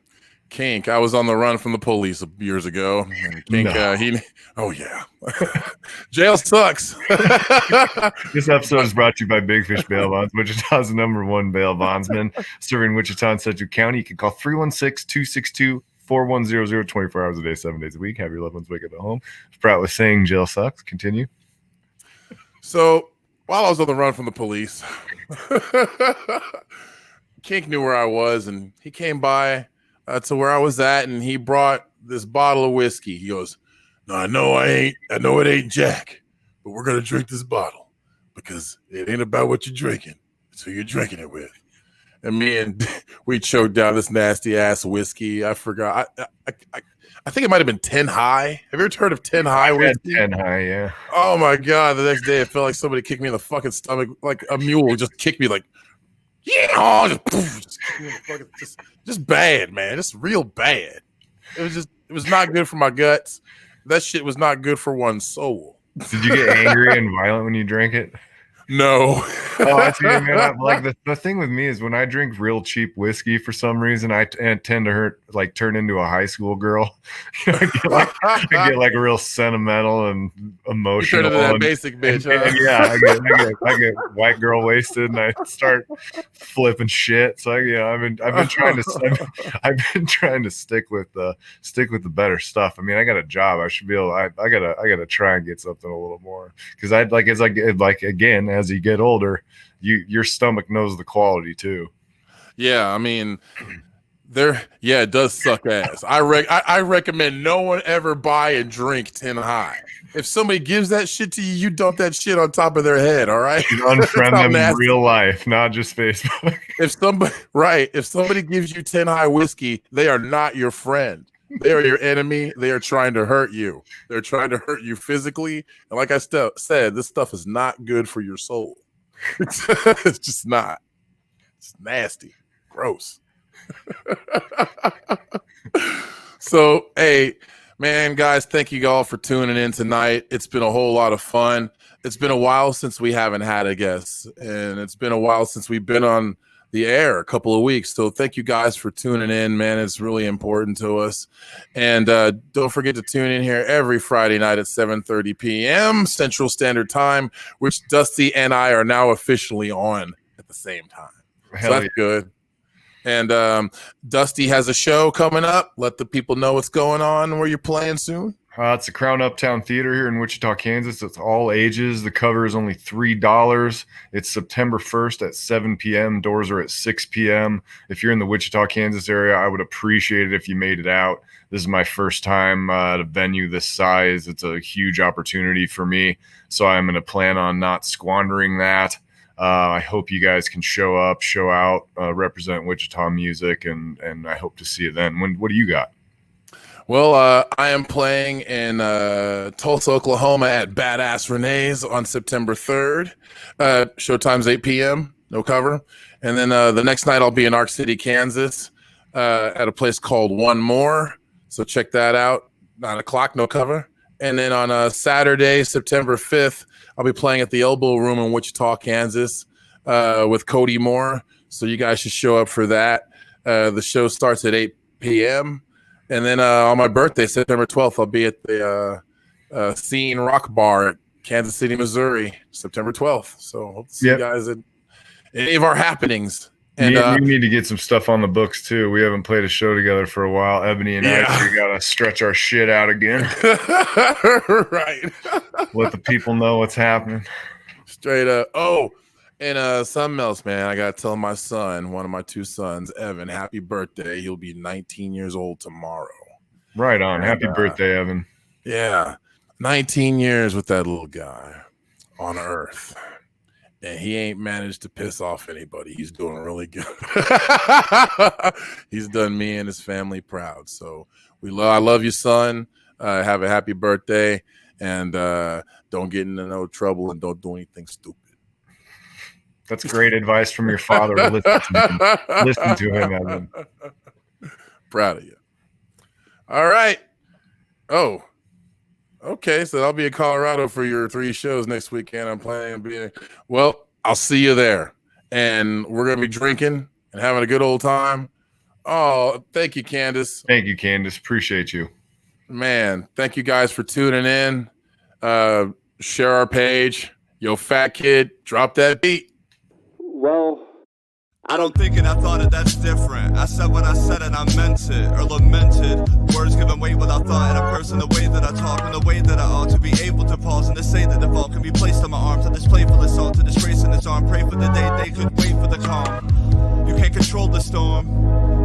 Kink. I was on the run from the police years ago. And Kink, oh yeah, jail sucks. This episode is brought to you by Big Fish Bail Bonds, Wichita's #1 bail bondsman, serving Wichita and Sedgwick County. You can call 316-262-4100, 24 hours a day, 7 days a week. Have your loved ones wake up at home. Sprout was saying jail sucks. Continue. So while I was on the run from the police, Kink knew where I was, and he came by to where I was at, and he brought this bottle of whiskey. He goes, "No, I know it ain't Jack, but we're gonna drink this bottle because it ain't about what you're drinking, it's who you're drinking it with." And we choked down this nasty ass whiskey. I forgot. I think it might have been 10 High. Have you ever heard of 10 High whiskey? 10 High, yeah. Oh my god! The next day, it felt like somebody kicked me in the fucking stomach, like a mule just kicked me, like. Yeah, just bad, man. Just real bad. It was not good for my guts. That shit was not good for one's soul. Did you get angry and violent when you drank it? No. Oh, I tell you, man. Like the thing with me is when I drink real cheap whiskey, for some reason, I tend to turn into a high school girl. I get like real sentimental and emotional. You turn into that basic bitch, and yeah, I get white girl wasted, and I start flipping shit. So I've been trying to stick with the better stuff. I mean, I got a job. I should be able. I gotta try and get something a little more, because again, as you get older, your stomach knows the quality too. Yeah, I mean, it does suck ass. I recommend no one ever buy and drink 10 High. If somebody gives that shit to you, you dump that shit on top of their head. All right, you unfriend them in real life, not just Facebook. If somebody gives you 10 High whiskey, they are not your friend. They are your enemy. They are trying to hurt you. They're trying to hurt you physically. And like I said, this stuff is not good for your soul. It's just not. It's nasty. Gross. So, hey, man, guys, thank you all for tuning in tonight. It's been a whole lot of fun. It's been a while since we haven't had a guest, and it's been a while since we've been on the air, a couple of weeks. So thank you guys for tuning in, man. It's really important to us. And don't forget to tune in here every Friday night at 7:30 p.m. Central Standard Time, which Dusty and I are now officially on at the same time. So that's good. And Dusty has a show coming up. Let the people know what's going on, where you're playing soon. It's the Crown Uptown Theater here in Wichita, Kansas. It's all ages. The cover is only $3. It's September 1st at 7 p.m. Doors are at 6 p.m. If you're in the Wichita, Kansas area, I would appreciate it if you made it out. This is my first time at a venue this size. It's a huge opportunity for me, so I'm going to plan on not squandering that. I hope you guys can show up, show out, represent Wichita music, and I hope to see you then. What do you got? Well, I am playing in Tulsa, Oklahoma at Badass Renee's on September 3rd. Showtime's 8 p.m., no cover. And then the next night I'll be in Ark City, Kansas at a place called One More. So check that out. 9 o'clock, no cover. And then on Saturday, September 5th, I'll be playing at the Elbow Room in Wichita, Kansas with Cody Moore. So you guys should show up for that. The show starts at 8 p.m., and then on my birthday, September 12th, I'll be at the Scene Rock Bar at Kansas City, Missouri, September 12th. So hope to see you guys at any of our happenings. And we need to get some stuff on the books, too. We haven't played a show together for a while. Ebony and I got to stretch our shit out again. Right. Let the people know what's happening. Straight up. Oh, and something else, man. I got to tell my son, one of my 2 sons, Evan, happy birthday. He'll be 19 years old tomorrow. Right on. Happy birthday, Evan. Yeah. 19 years with that little guy on Earth. And he ain't managed to piss off anybody. He's doing really good. He's done me and his family proud. So I love you, son. Have a happy birthday. And don't get into no trouble and don't do anything stupid. That's great advice from your father. Listen to him, Evan. Proud of you. All right. Oh, okay. So I'll be in Colorado for your 3 shows next weekend. I'm planning on being. Well, I'll see you there, and we're gonna be drinking and having a good old time. Oh, thank you, Candace. Thank you, Candace. Appreciate you, man. Thank you guys for tuning in. Share our page. Yo, fat kid, drop that beat. Well, I don't think it, I thought it, that's different. I said what I said and I meant it, or lamented. Words given weight without thought in a person, the way that I talk and the way that I ought to be able to pause and to say that the fault can be placed on my arms. To display for assault, to disgrace in its arm. Pray for the day they could wait for the calm. You can't control the storm,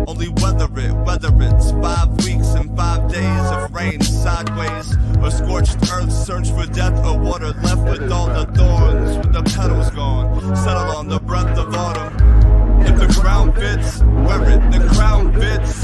only weather it, whether it's 5 weeks and 5 days of rain sideways, or scorched earth, search for death, or water left with all the thorns, with the petals gone, settle on the breath of autumn. If the crown fits, wear it, the crown fits.